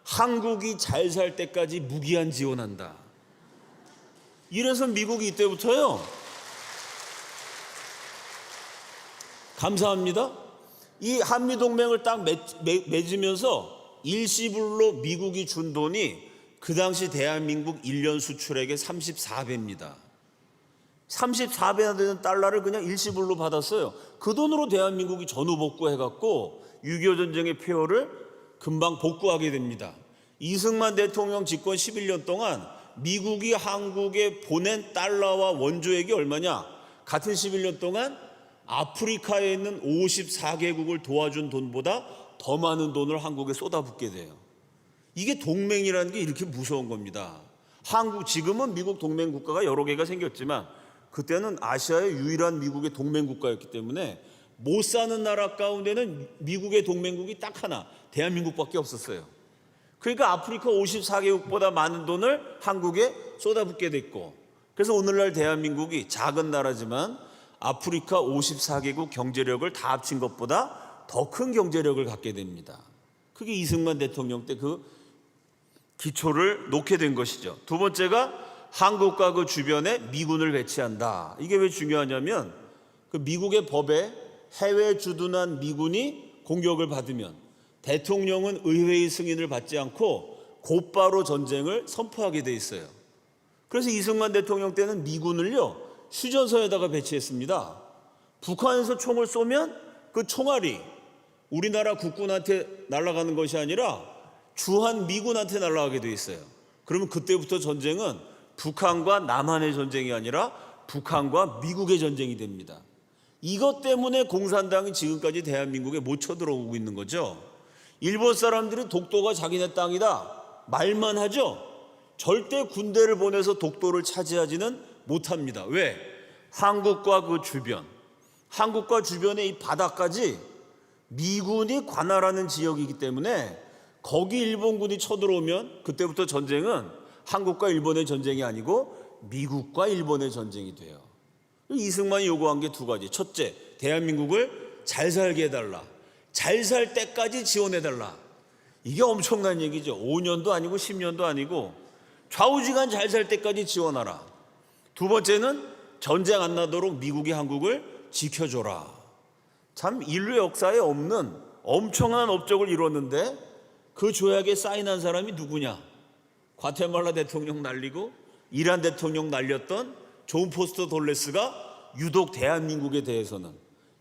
한국이 잘 살 때까지 무기한 지원한다. 이래서 미국이 이때부터요. 감사합니다. 이 한미동맹을 딱 맺으면서 일시불로 미국이 준 돈이 그 당시 대한민국 1년 수출액의 34배입니다. 34배나 되는 달러를 그냥 일시불로 받았어요. 그 돈으로 대한민국이 전후 복구해갖고 6.25 전쟁의 폐허를 금방 복구하게 됩니다. 이승만 대통령 집권 11년 동안 미국이 한국에 보낸 달러와 원조액이 얼마냐? 같은 11년 동안 아프리카에 있는 54개국을 도와준 돈보다 더 많은 돈을 한국에 쏟아붓게 돼요. 이게 동맹이라는 게 이렇게 무서운 겁니다. 한국 지금은 미국 동맹 국가가 여러 개가 생겼지만 그때는 아시아의 유일한 미국의 동맹 국가였기 때문에 못 사는 나라 가운데는 미국의 동맹국이 딱 하나, 대한민국밖에 없었어요. 그러니까 아프리카 54개국보다 많은 돈을 한국에 쏟아붓게 됐고, 그래서 오늘날 대한민국이 작은 나라지만 아프리카 54개국 경제력을 다 합친 것보다 더 큰 경제력을 갖게 됩니다. 그게 이승만 대통령 때 그 기초를 놓게 된 것이죠. 두 번째가 한국과 그 주변에 미군을 배치한다. 이게 왜 중요하냐면 그 미국의 법에 해외 주둔한 미군이 공격을 받으면 대통령은 의회의 승인을 받지 않고 곧바로 전쟁을 선포하게 돼 있어요. 그래서 이승만 대통령 때는 미군을요 휴전선에다가 배치했습니다. 북한에서 총을 쏘면 그 총알이 우리나라 국군한테 날아가는 것이 아니라 주한 미군한테 날아가게 돼 있어요. 그러면 그때부터 전쟁은 북한과 남한의 전쟁이 아니라 북한과 미국의 전쟁이 됩니다. 이것 때문에 공산당이 지금까지 대한민국에 못 쳐들어오고 있는 거죠. 일본 사람들이 독도가 자기네 땅이다 말만 하죠. 절대 군대를 보내서 독도를 차지하지는 못합니다. 왜? 한국과 그 주변, 한국과 주변의 이 바다까지 미군이 관할하는 지역이기 때문에 거기 일본군이 쳐들어오면 그때부터 전쟁은 한국과 일본의 전쟁이 아니고 미국과 일본의 전쟁이 돼요. 이승만이 요구한 게 두 가지. 첫째, 대한민국을 잘 살게 해달라. 잘 살 때까지 지원해달라. 이게 엄청난 얘기죠. 5년도 아니고 10년도 아니고 좌우지간 잘 살 때까지 지원하라. 두 번째는 전쟁 안 나도록 미국이 한국을 지켜줘라. 참 인류 역사에 없는 엄청난 업적을 이뤘는데 그 조약에 사인한 사람이 누구냐? 과테말라 대통령 날리고 이란 대통령 날렸던 존 포스터 돌레스가 유독 대한민국에 대해서는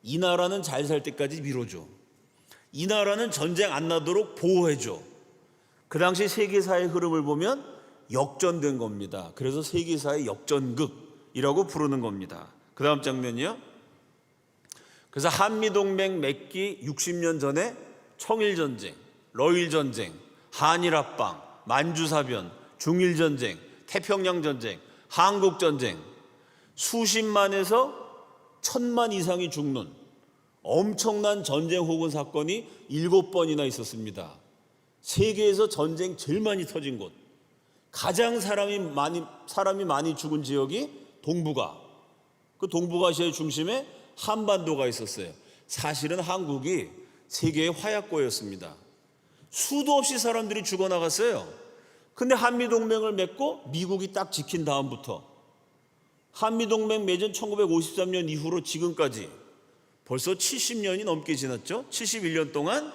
이 나라는 잘 살 때까지 밀어줘. 이 나라는 전쟁 안 나도록 보호해줘. 그 당시 세계사의 흐름을 보면 역전된 겁니다. 그래서 세계사의 역전극이라고 부르는 겁니다. 그 다음 장면이요. 그래서 한미동맹 맺기 60년 전에 청일전쟁, 러일전쟁, 한일합방, 만주사변, 중일전쟁, 태평양전쟁, 한국전쟁, 수십만에서 1000만 이상이 죽는 엄청난 전쟁 혹은 사건이 7번이나 있었습니다. 세계에서 전쟁 제일 많이 터진 곳, 가장 사람이 많이 죽은 지역이 동북아, 그 동북아시아의 중심에 한반도가 있었어요. 사실은 한국이 세계의 화약고였습니다. 수도 없이 사람들이 죽어나갔어요. 근데 한미동맹을 맺고 미국이 딱 지킨 다음부터 한미동맹 맺은 1953년 이후로 지금까지 벌써 70년이 넘게 지났죠. 71년 동안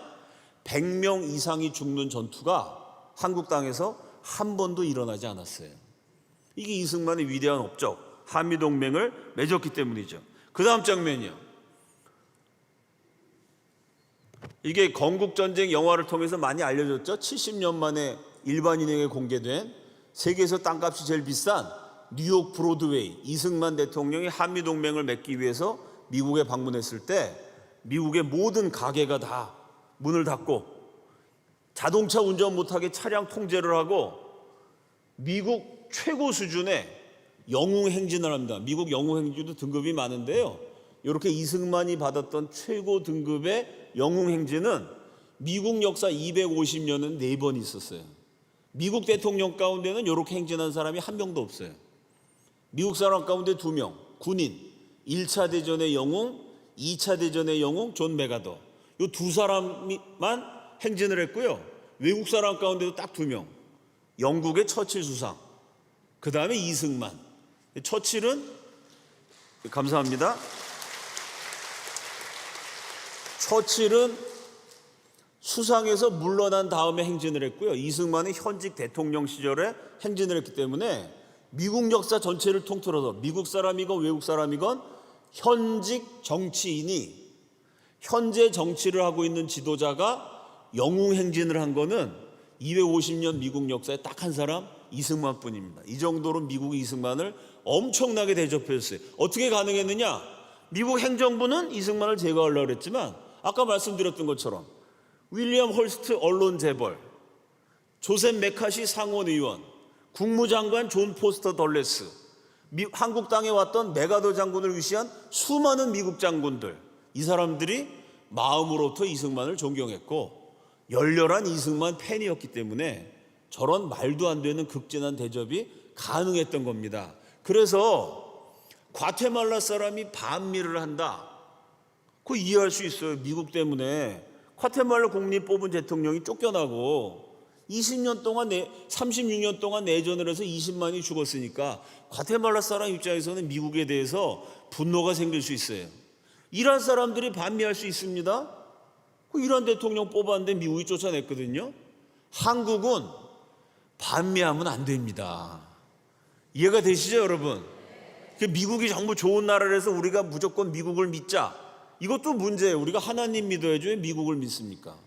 100명 이상이 죽는 전투가 한국 땅에서 한 번도 일어나지 않았어요. 이게 이승만의 위대한 업적, 한미동맹을 맺었기 때문이죠. 그 다음 장면이요. 이게 건국전쟁 영화를 통해서 많이 알려졌죠. 70년 만에 일반인에게 공개된 세계에서 땅값이 제일 비싼 뉴욕 브로드웨이, 이승만 대통령이 한미동맹을 맺기 위해서 미국에 방문했을 때 미국의 모든 가게가 다 문을 닫고 자동차 운전 못하게 차량 통제를 하고 미국 최고 수준의 영웅 행진을 합니다. 미국 영웅 행진도 등급이 많은데요, 이렇게 이승만이 받았던 최고 등급의 영웅 행진은 미국 역사 250년은 4번 있었어요. 미국 대통령 가운데는 이렇게 행진한 사람이 한 명도 없어요. 미국 사람 가운데 2명, 군인, 1차 대전의 영웅, 2차 대전의 영웅 존 메가더, 이 두 사람만 행진을 했고요. 외국 사람 가운데도 딱 2명, 영국의 처칠 수상, 그 다음에 이승만. 처칠은, 감사합니다, 처칠은 수상에서 물러난 다음에 행진을 했고요. 이승만은 현직 대통령 시절에 행진을 했기 때문에 미국 역사 전체를 통틀어서 미국 사람이건 외국 사람이건 현직 정치인이, 현재 정치를 하고 있는 지도자가 영웅 행진을 한 거는 250년 미국 역사에 딱 한 사람, 이승만뿐입니다. 이 정도로 미국이 이승만을 엄청나게 대접했어요. 어떻게 가능했느냐? 미국 행정부는 이승만을 제거하려고 그랬지만 아까 말씀드렸던 것처럼 윌리엄 홀스트 언론 재벌, 조셉 메카시 상원 의원, 국무장관 존 포스터 덜레스, 한국 땅에 왔던 메가더 장군을 위시한 수많은 미국 장군들, 이 사람들이 마음으로부터 이승만을 존경했고 열렬한 이승만 팬이었기 때문에 저런 말도 안 되는 극진한 대접이 가능했던 겁니다. 그래서 과테말라 사람이 반미를 한다, 그거 이해할 수 있어요. 미국 때문에 과테말라 국민 뽑은 대통령이 쫓겨나고 20년 동안 36년 동안 내전을 해서 20만이 죽었으니까 과테말라 사람 입장에서는 미국에 대해서 분노가 생길 수 있어요. 이란 사람들이 반미할 수 있습니다. 그 이란 대통령 뽑았는데 미국이 쫓아냈거든요. 한국은 반미하면 안 됩니다. 이해가 되시죠, 여러분? 미국이 정말 좋은 나라라서 우리가 무조건 미국을 믿자, 이것도 문제예요. 우리가 하나님 믿어야죠. 왜 미국을 믿습니까?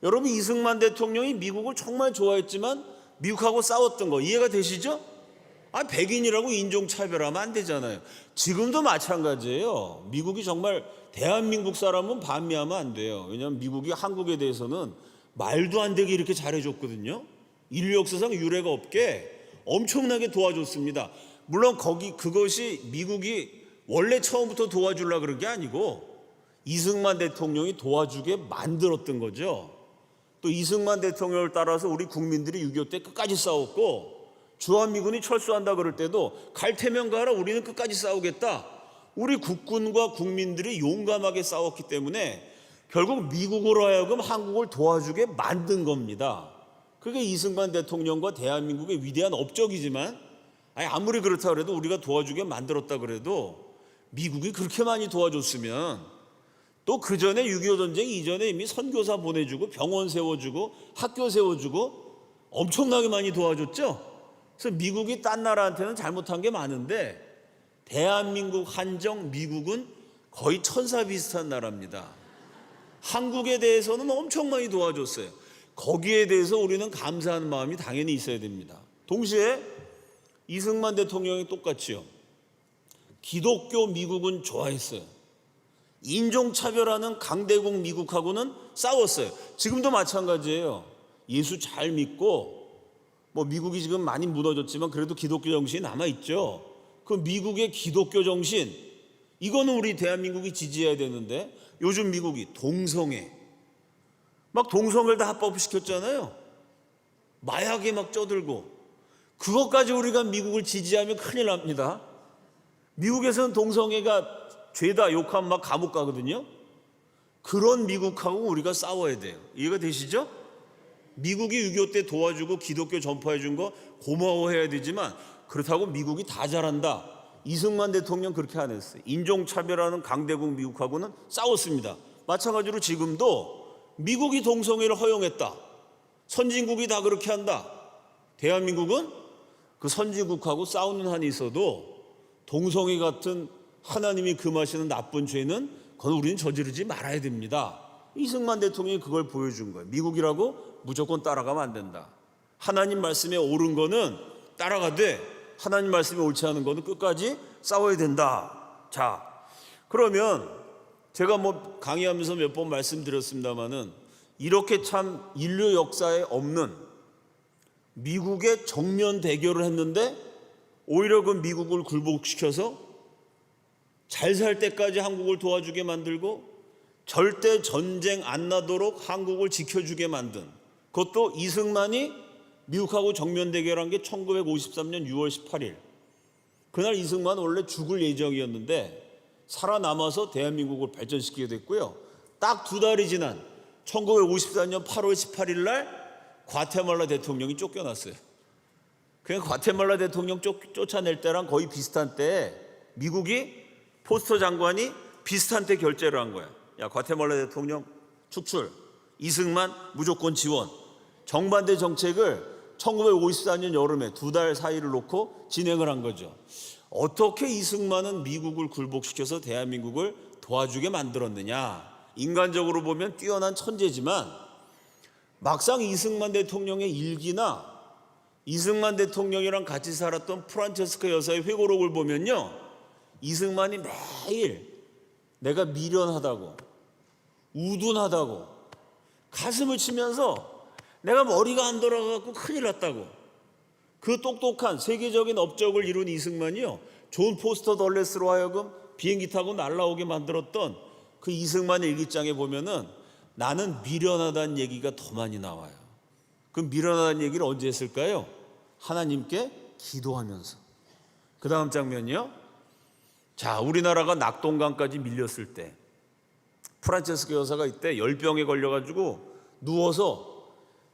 여러분, 이승만 대통령이 미국을 정말 좋아했지만 미국하고 싸웠던 거 이해가 되시죠? 백인이라고 인종차별하면 안 되잖아요. 지금도 마찬가지예요. 미국이 정말 대한민국 사람은 반미하면 안 돼요. 왜냐하면 미국이 한국에 대해서는 말도 안 되게 이렇게 잘해줬거든요. 인류 역사상 유례가 없게 엄청나게 도와줬습니다. 물론 그것이 미국이 원래 처음부터 도와주려고 그런 게 아니고 이승만 대통령이 도와주게 만들었던 거죠. 또 이승만 대통령을 따라서 우리 국민들이 6.25 때 끝까지 싸웠고, 주한미군이 철수한다 그럴 때도 갈 테면 가라, 우리는 끝까지 싸우겠다. 우리 국군과 국민들이 용감하게 싸웠기 때문에 결국 미국으로 하여금 한국을 도와주게 만든 겁니다. 그게 이승만 대통령과 대한민국의 위대한 업적이지만, 아무리 그렇다 그래도 우리가 도와주게 만들었다 그래도 미국이 그렇게 많이 도와줬으면 또 그 전에 6.25 전쟁 이전에 이미 선교사 보내주고 병원 세워주고 학교 세워주고 엄청나게 많이 도와줬죠. 그래서 미국이 딴 나라한테는 잘못한 게 많은데 대한민국 한정 미국은 거의 천사 비슷한 나라입니다. 한국에 대해서는 엄청 많이 도와줬어요. 거기에 대해서 우리는 감사하는 마음이 당연히 있어야 됩니다. 동시에 이승만 대통령이 똑같이요, 기독교 미국은 좋아했어요. 인종차별하는 강대국 미국하고는 싸웠어요. 지금도 마찬가지예요. 예수 잘 믿고 미국이 지금 많이 무너졌지만 그래도 기독교 정신이 남아있죠. 그 미국의 기독교 정신, 이거는 우리 대한민국이 지지해야 되는데 요즘 미국이 동성애, 동성애를 다 합법시켰잖아요. 마약에 쪄들고, 그것까지 우리가 미국을 지지하면 큰일 납니다. 미국에서는 동성애가 죄다 욕하면 감옥 가거든요. 그런 미국하고 우리가 싸워야 돼요. 이해가 되시죠? 미국이 6.25 때 도와주고 기독교 전파해 준 거 고마워해야 되지만 그렇다고 미국이 다 잘한다. 이승만 대통령 그렇게 안 했어요. 인종차별하는 강대국 미국하고는 싸웠습니다. 마찬가지로 지금도 미국이 동성애를 허용했다. 선진국이 다 그렇게 한다. 대한민국은 그 선진국하고 싸우는 한이 있어도 동성애 같은 하나님이 금하시는 나쁜 죄는 그건 우리는 저지르지 말아야 됩니다. 이승만 대통령이 그걸 보여준 거예요. 미국이라고 무조건 따라가면 안 된다. 하나님 말씀에 옳은 거는 따라가되 하나님 말씀에 옳지 않은 거는 끝까지 싸워야 된다. 자, 그러면 제가 뭐 강의하면서 몇 번 말씀드렸습니다마는 이렇게 참 인류 역사에 없는 미국의 정면 대결을 했는데 오히려 그 미국을 굴복시켜서 잘 살 때까지 한국을 도와주게 만들고 절대 전쟁 안 나도록 한국을 지켜주게 만든, 그것도 이승만이 미국하고 정면 대결한 게 1953년 6월 18일. 그날 이승만 원래 죽을 예정이었는데 살아남아서 대한민국을 발전시키게 됐고요. 딱 2달이 지난 1954년 8월 18일 날 과테말라 대통령이 쫓겨났어요. 그냥 과테말라 대통령 쫓아낼 때랑 거의 비슷한 때에 미국이 포스터 장관이 비슷한 때 결재를 한 거야. 야, 과테말라 대통령 축출, 이승만 무조건 지원. 정반대 정책을 1954년 여름에 2달 사이를 놓고 진행을 한 거죠. 어떻게 이승만은 미국을 굴복시켜서 대한민국을 도와주게 만들었느냐. 인간적으로 보면 뛰어난 천재지만 막상 이승만 대통령의 일기나 이승만 대통령이랑 같이 살았던 프란체스카 여사의 회고록을 보면요, 이승만이 매일 내가 미련하다고, 우둔하다고 가슴을 치면서 내가 머리가 안 돌아가고 큰일 났다고, 그 똑똑한 세계적인 업적을 이룬 이승만이요, 존 포스터 덜레스로 하여금 비행기 타고 날아오게 만들었던 그 이승만 일기장에 보면은 나는 미련하다는 얘기가 더 많이 나와요. 그 미련하다는 얘기를 언제 했을까요? 하나님께 기도하면서. 그 다음 장면이요. 자, 우리나라가 낙동강까지 밀렸을 때 프란체스코 여사가 이때 열병에 걸려가지고 누워서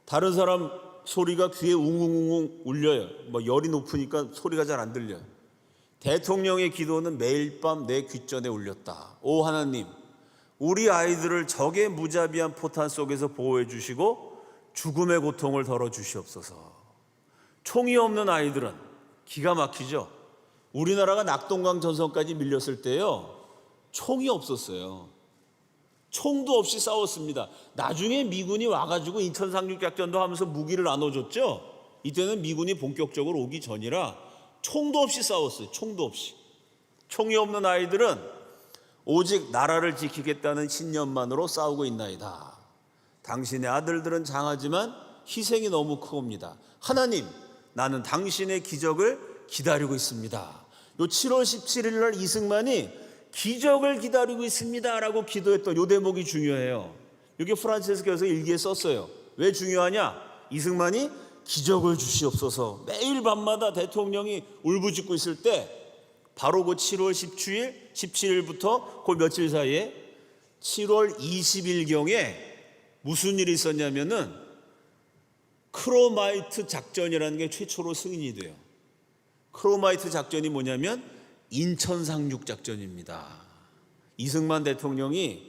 다른 사람 소리가 귀에 웅웅웅 울려요. 뭐 열이 높으니까 소리가 잘 안 들려요. 대통령의 기도는 매일 밤 내 귓전에 울렸다. 오 하나님, 우리 아이들을 적의 무자비한 포탄 속에서 보호해 주시고 죽음의 고통을 덜어 주시옵소서. 총이 없는 아이들은 기가 막히죠. 우리나라가 낙동강 전선까지 밀렸을 때요, 총이 없었어요. 총도 없이 싸웠습니다. 나중에 미군이 와가지고 인천 상륙작전도 하면서 무기를 나눠줬죠. 이때는 미군이 본격적으로 오기 전이라 총도 없이 싸웠어요. 총도 없이. 총이 없는 아이들은 오직 나라를 지키겠다는 신념만으로 싸우고 있나이다. 당신의 아들들은 장하지만 희생이 너무 크옵니다. 하나님, 나는 당신의 기적을 기다리고 있습니다. 요 7월 17일 날 이승만이 기적을 기다리고 있습니다 라고 기도했던 요 대목이 중요해요. 이게 프란체스코 여사 일기에 썼어요. 왜 중요하냐? 이승만이 기적을 주시옵소서 매일 밤마다 대통령이 울부짖고 있을 때 바로 그 7월 17일부터 그 며칠 사이에 7월 20일경에 무슨 일이 있었냐면은 크로마이트 작전이라는 게 최초로 승인이 돼요. 크로마이트 작전이 뭐냐면 인천 상륙 작전입니다. 이승만 대통령이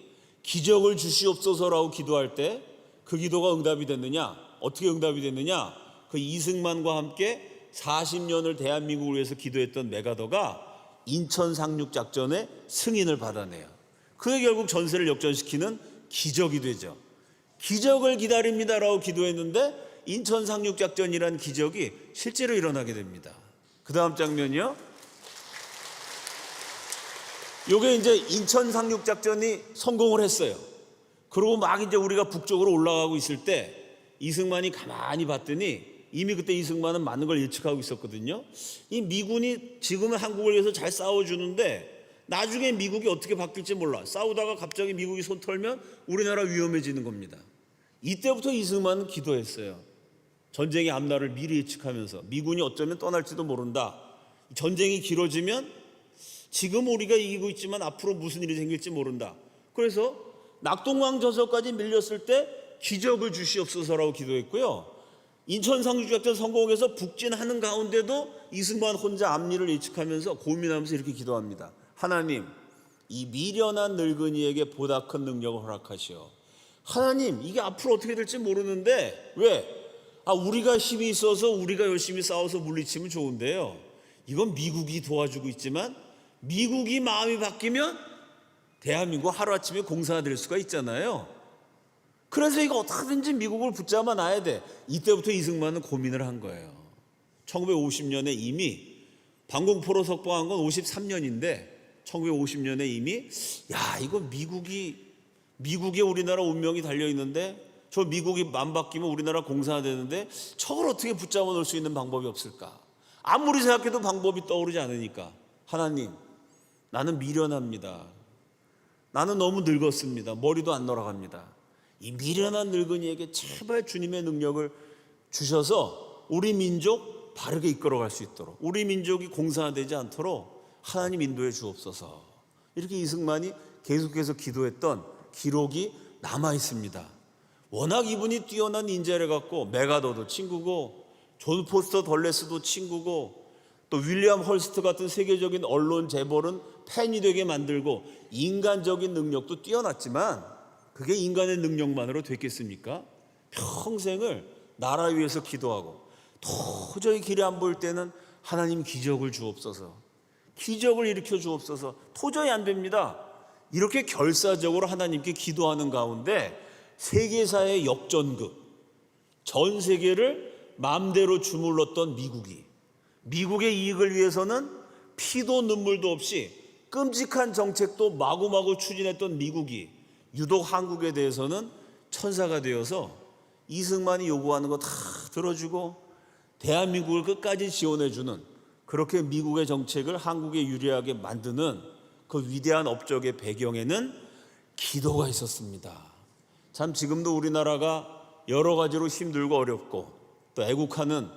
기적을 주시옵소서라고 기도할 때 그 기도가 응답이 됐느냐? 어떻게 응답이 됐느냐? 그 이승만과 함께 40년을 대한민국을 위해서 기도했던 메가더가 인천 상륙 작전의 승인을 받아내요. 그게 결국 전세를 역전시키는 기적이 되죠. 기적을 기다립니다라고 기도했는데 인천 상륙 작전이란 기적이 실제로 일어나게 됩니다. 그 다음 장면이요. 요게 이제 인천 상륙 작전이 성공을 했어요. 그리고 막 이제 우리가 북쪽으로 올라가고 있을 때 이승만이 가만히 봤더니 이미 그때 이승만은 많은 걸 예측하고 있었거든요. 이 미군이 지금은 한국을 위해서 잘 싸워주는데 나중에 미국이 어떻게 바뀔지 몰라. 싸우다가 갑자기 미국이 손 털면 우리나라 위험해지는 겁니다. 이때부터 이승만은 기도했어요. 전쟁의 앞날을 미리 예측하면서 미군이 어쩌면 떠날지도 모른다. 전쟁이 길어지면 지금 우리가 이기고 있지만 앞으로 무슨 일이 생길지 모른다. 그래서 낙동강 전선까지 밀렸을 때 기적을 주시옵소서라고 기도했고요. 인천 상륙작전 성공해서 북진하는 가운데도 이승만 혼자 앞니를 예측하면서 고민하면서 이렇게 기도합니다. 하나님, 이 미련한 늙은이에게 보다 큰 능력을 허락하시오. 하나님, 이게 앞으로 어떻게 될지 모르는데 왜? 우리가 힘이 있어서 우리가 열심히 싸워서 물리치면 좋은데요, 이건 미국이 도와주고 있지만 미국이 마음이 바뀌면 대한민국 하루아침에 공사가 될 수가 있잖아요. 그래서 이거 어떻게든지 미국을 붙잡아 놔야 돼. 이때부터 이승만은 고민을 한 거예요. 1950년에 이미 방공포로 석방한 건 53년인데 1950년에 이미 이거 미국에 우리나라 운명이 달려있는데 저 미국이 맘 바뀌면 우리나라 공사가 되는데 저걸 어떻게 붙잡아 놓을 수 있는 방법이 없을까? 아무리 생각해도 방법이 떠오르지 않으니까 하나님, 나는 미련합니다. 나는 너무 늙었습니다. 머리도 안 돌아갑니다. 이 미련한 늙은이에게 제발 주님의 능력을 주셔서 우리 민족 바르게 이끌어갈 수 있도록, 우리 민족이 공사되지 않도록 하나님 인도해 주옵소서. 이렇게 이승만이 계속해서 기도했던 기록이 남아 있습니다. 워낙 이분이 뛰어난 인재를 갖고 메가더도 친구고 존 포스터 덜레스도 친구고 또 윌리엄 헐스트 같은 세계적인 언론 재벌은 팬이 되게 만들고 인간적인 능력도 뛰어났지만 그게 인간의 능력만으로 됐겠습니까? 평생을 나라 위해서 기도하고 도저히 길이 안 보일 때는 하나님 기적을 주옵소서, 기적을 일으켜 주옵소서. 도저히 안 됩니다. 이렇게 결사적으로 하나님께 기도하는 가운데 세계사의 역전극, 전 세계를 마음대로 주물렀던 미국의 이익을 위해서는 피도 눈물도 없이 끔찍한 정책도 마구마구 추진했던 미국이 유독 한국에 대해서는 천사가 되어서 이승만이 요구하는 거 다 들어주고 대한민국을 끝까지 지원해주는, 그렇게 미국의 정책을 한국에 유리하게 만드는 그 위대한 업적의 배경에는 기도가 있었습니다. 참 지금도 우리나라가 여러 가지로 힘들고 어렵고 또 애국하는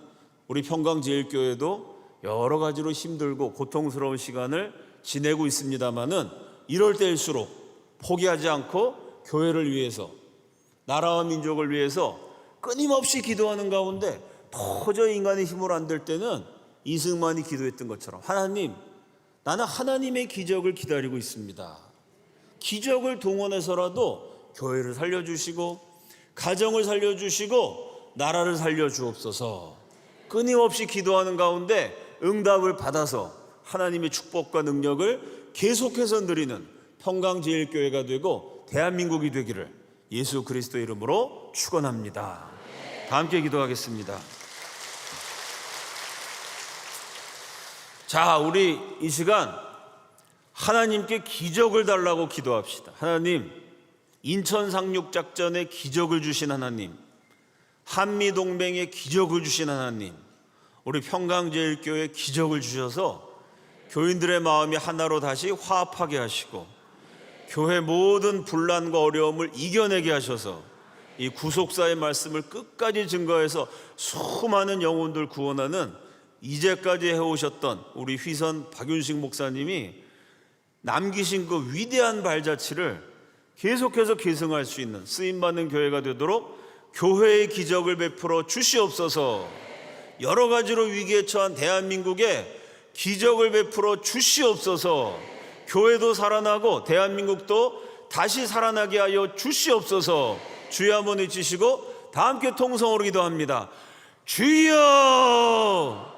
우리 평강제일교회도 여러 가지로 힘들고 고통스러운 시간을 지내고 있습니다마는 이럴 때일수록 포기하지 않고 교회를 위해서, 나라와 민족을 위해서 끊임없이 기도하는 가운데 도저히 인간의 힘으로 안 될 때는 이승만이 기도했던 것처럼 하나님, 나는 하나님의 기적을 기다리고 있습니다. 기적을 동원해서라도 교회를 살려주시고 가정을 살려주시고 나라를 살려주옵소서. 끊임없이 기도하는 가운데 응답을 받아서 하나님의 축복과 능력을 계속해서 누리는 평강제일교회가 되고 대한민국이 되기를 예수 그리스도 이름으로 축원합니다. 다 함께 기도하겠습니다. 자, 우리 이 시간 하나님께 기적을 달라고 기도합시다. 하나님, 인천 상륙작전에 기적을 주신 하나님, 한미동맹에 기적을 주신 하나님, 우리 평강제일교회에 기적을 주셔서 교인들의 마음이 하나로 다시 화합하게 하시고 교회 모든 분란과 어려움을 이겨내게 하셔서 이 구속사의 말씀을 끝까지 증거해서 수많은 영혼들 구원하는 이제까지 해오셨던 우리 휘선 박윤식 목사님이 남기신 그 위대한 발자취를 계속해서 계승할 수 있는 쓰임받는 교회가 되도록 교회의 기적을 베풀어 주시옵소서. 여러 가지로 위기에 처한 대한민국에 기적을 베풀어 주시옵소서. 교회도 살아나고 대한민국도 다시 살아나게 하여 주시옵소서. 주여 한번 외치시고 다 함께 통성으로 기도합니다. 주여!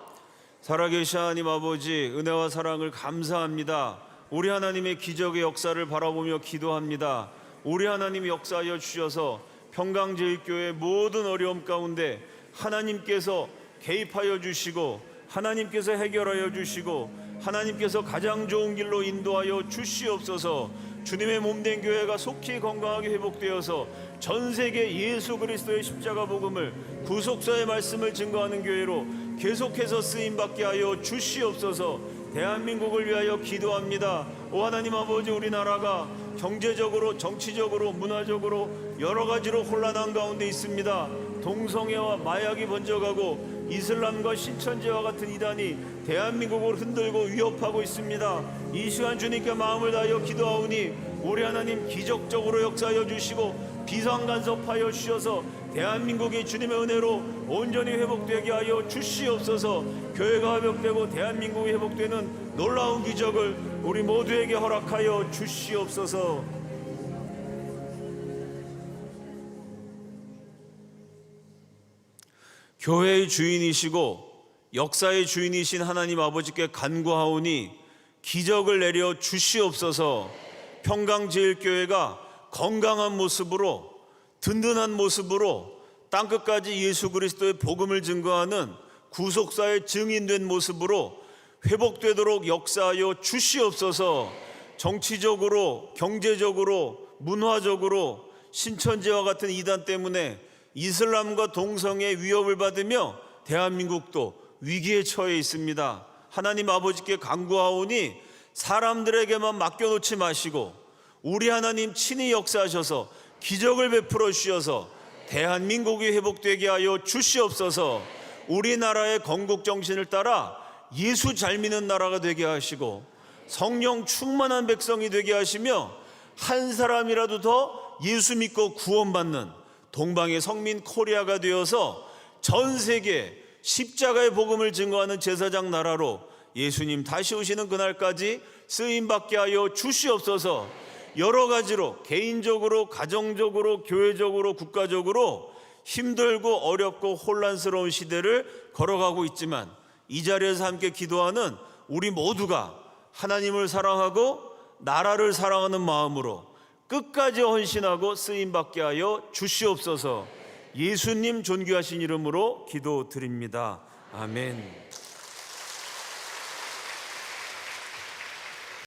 살아계신 하나님 아버지, 은혜와 사랑을 감사합니다. 우리 하나님의 기적의 역사를 바라보며 기도합니다. 우리 하나님이 역사하여 주셔서 평강제일교회 모든 어려움 가운데 하나님께서 개입하여 주시고 하나님께서 해결하여 주시고 하나님께서 가장 좋은 길로 인도하여 주시옵소서. 주님의 몸된 교회가 속히 건강하게 회복되어서 전 세계 예수 그리스도의 십자가 복음을, 구속사의 말씀을 증거하는 교회로 계속해서 쓰임받게 하여 주시옵소서. 대한민국을 위하여 기도합니다. 오 하나님 아버지, 우리나라가 경제적으로, 정치적으로, 문화적으로 여러 가지로 혼란한 가운데 있습니다. 동성애와 마약이 번져가고 이슬람과 신천지와 같은 이단이 대한민국을 흔들고 위협하고 있습니다. 이 시간 주님께 마음을 다하여 기도하오니 우리 하나님 기적적으로 역사하여 주시고 비상간섭하여 주셔서 대한민국이 주님의 은혜로 온전히 회복되게 하여 주시옵소서. 교회가 회복되고 대한민국이 회복되는 놀라운 기적을 우리 모두에게 허락하여 주시옵소서. 교회의 주인이시고 역사의 주인이신 하나님 아버지께 간구하오니 기적을 내려 주시옵소서. 평강제일교회가 건강한 모습으로 든든한 모습으로 땅끝까지 예수 그리스도의 복음을 증거하는 구속사의 증인된 모습으로 회복되도록 역사하여 주시옵소서. 정치적으로, 경제적으로, 문화적으로 신천지와 같은 이단 때문에 이슬람과 동성애 위협을 받으며 대한민국도 위기에 처해 있습니다. 하나님 아버지께 간구하오니 사람들에게만 맡겨놓지 마시고 우리 하나님 친히 역사하셔서 기적을 베풀어 주셔서 대한민국이 회복되게 하여 주시옵소서. 우리나라의 건국 정신을 따라 예수 잘 믿는 나라가 되게 하시고 성령 충만한 백성이 되게 하시며 한 사람이라도 더 예수 믿고 구원받는 동방의 성민 코리아가 되어서 전 세계 십자가의 복음을 증거하는 제사장 나라로 예수님 다시 오시는 그날까지 쓰임받게 하여 주시옵소서. 여러 가지로 개인적으로, 가정적으로, 교회적으로, 국가적으로 힘들고 어렵고 혼란스러운 시대를 걸어가고 있지만 이 자리에서 함께 기도하는 우리 모두가 하나님을 사랑하고 나라를 사랑하는 마음으로 끝까지 헌신하고 쓰임받게 하여 주시옵소서. 예수님 존귀하신 이름으로 기도드립니다. 아멘.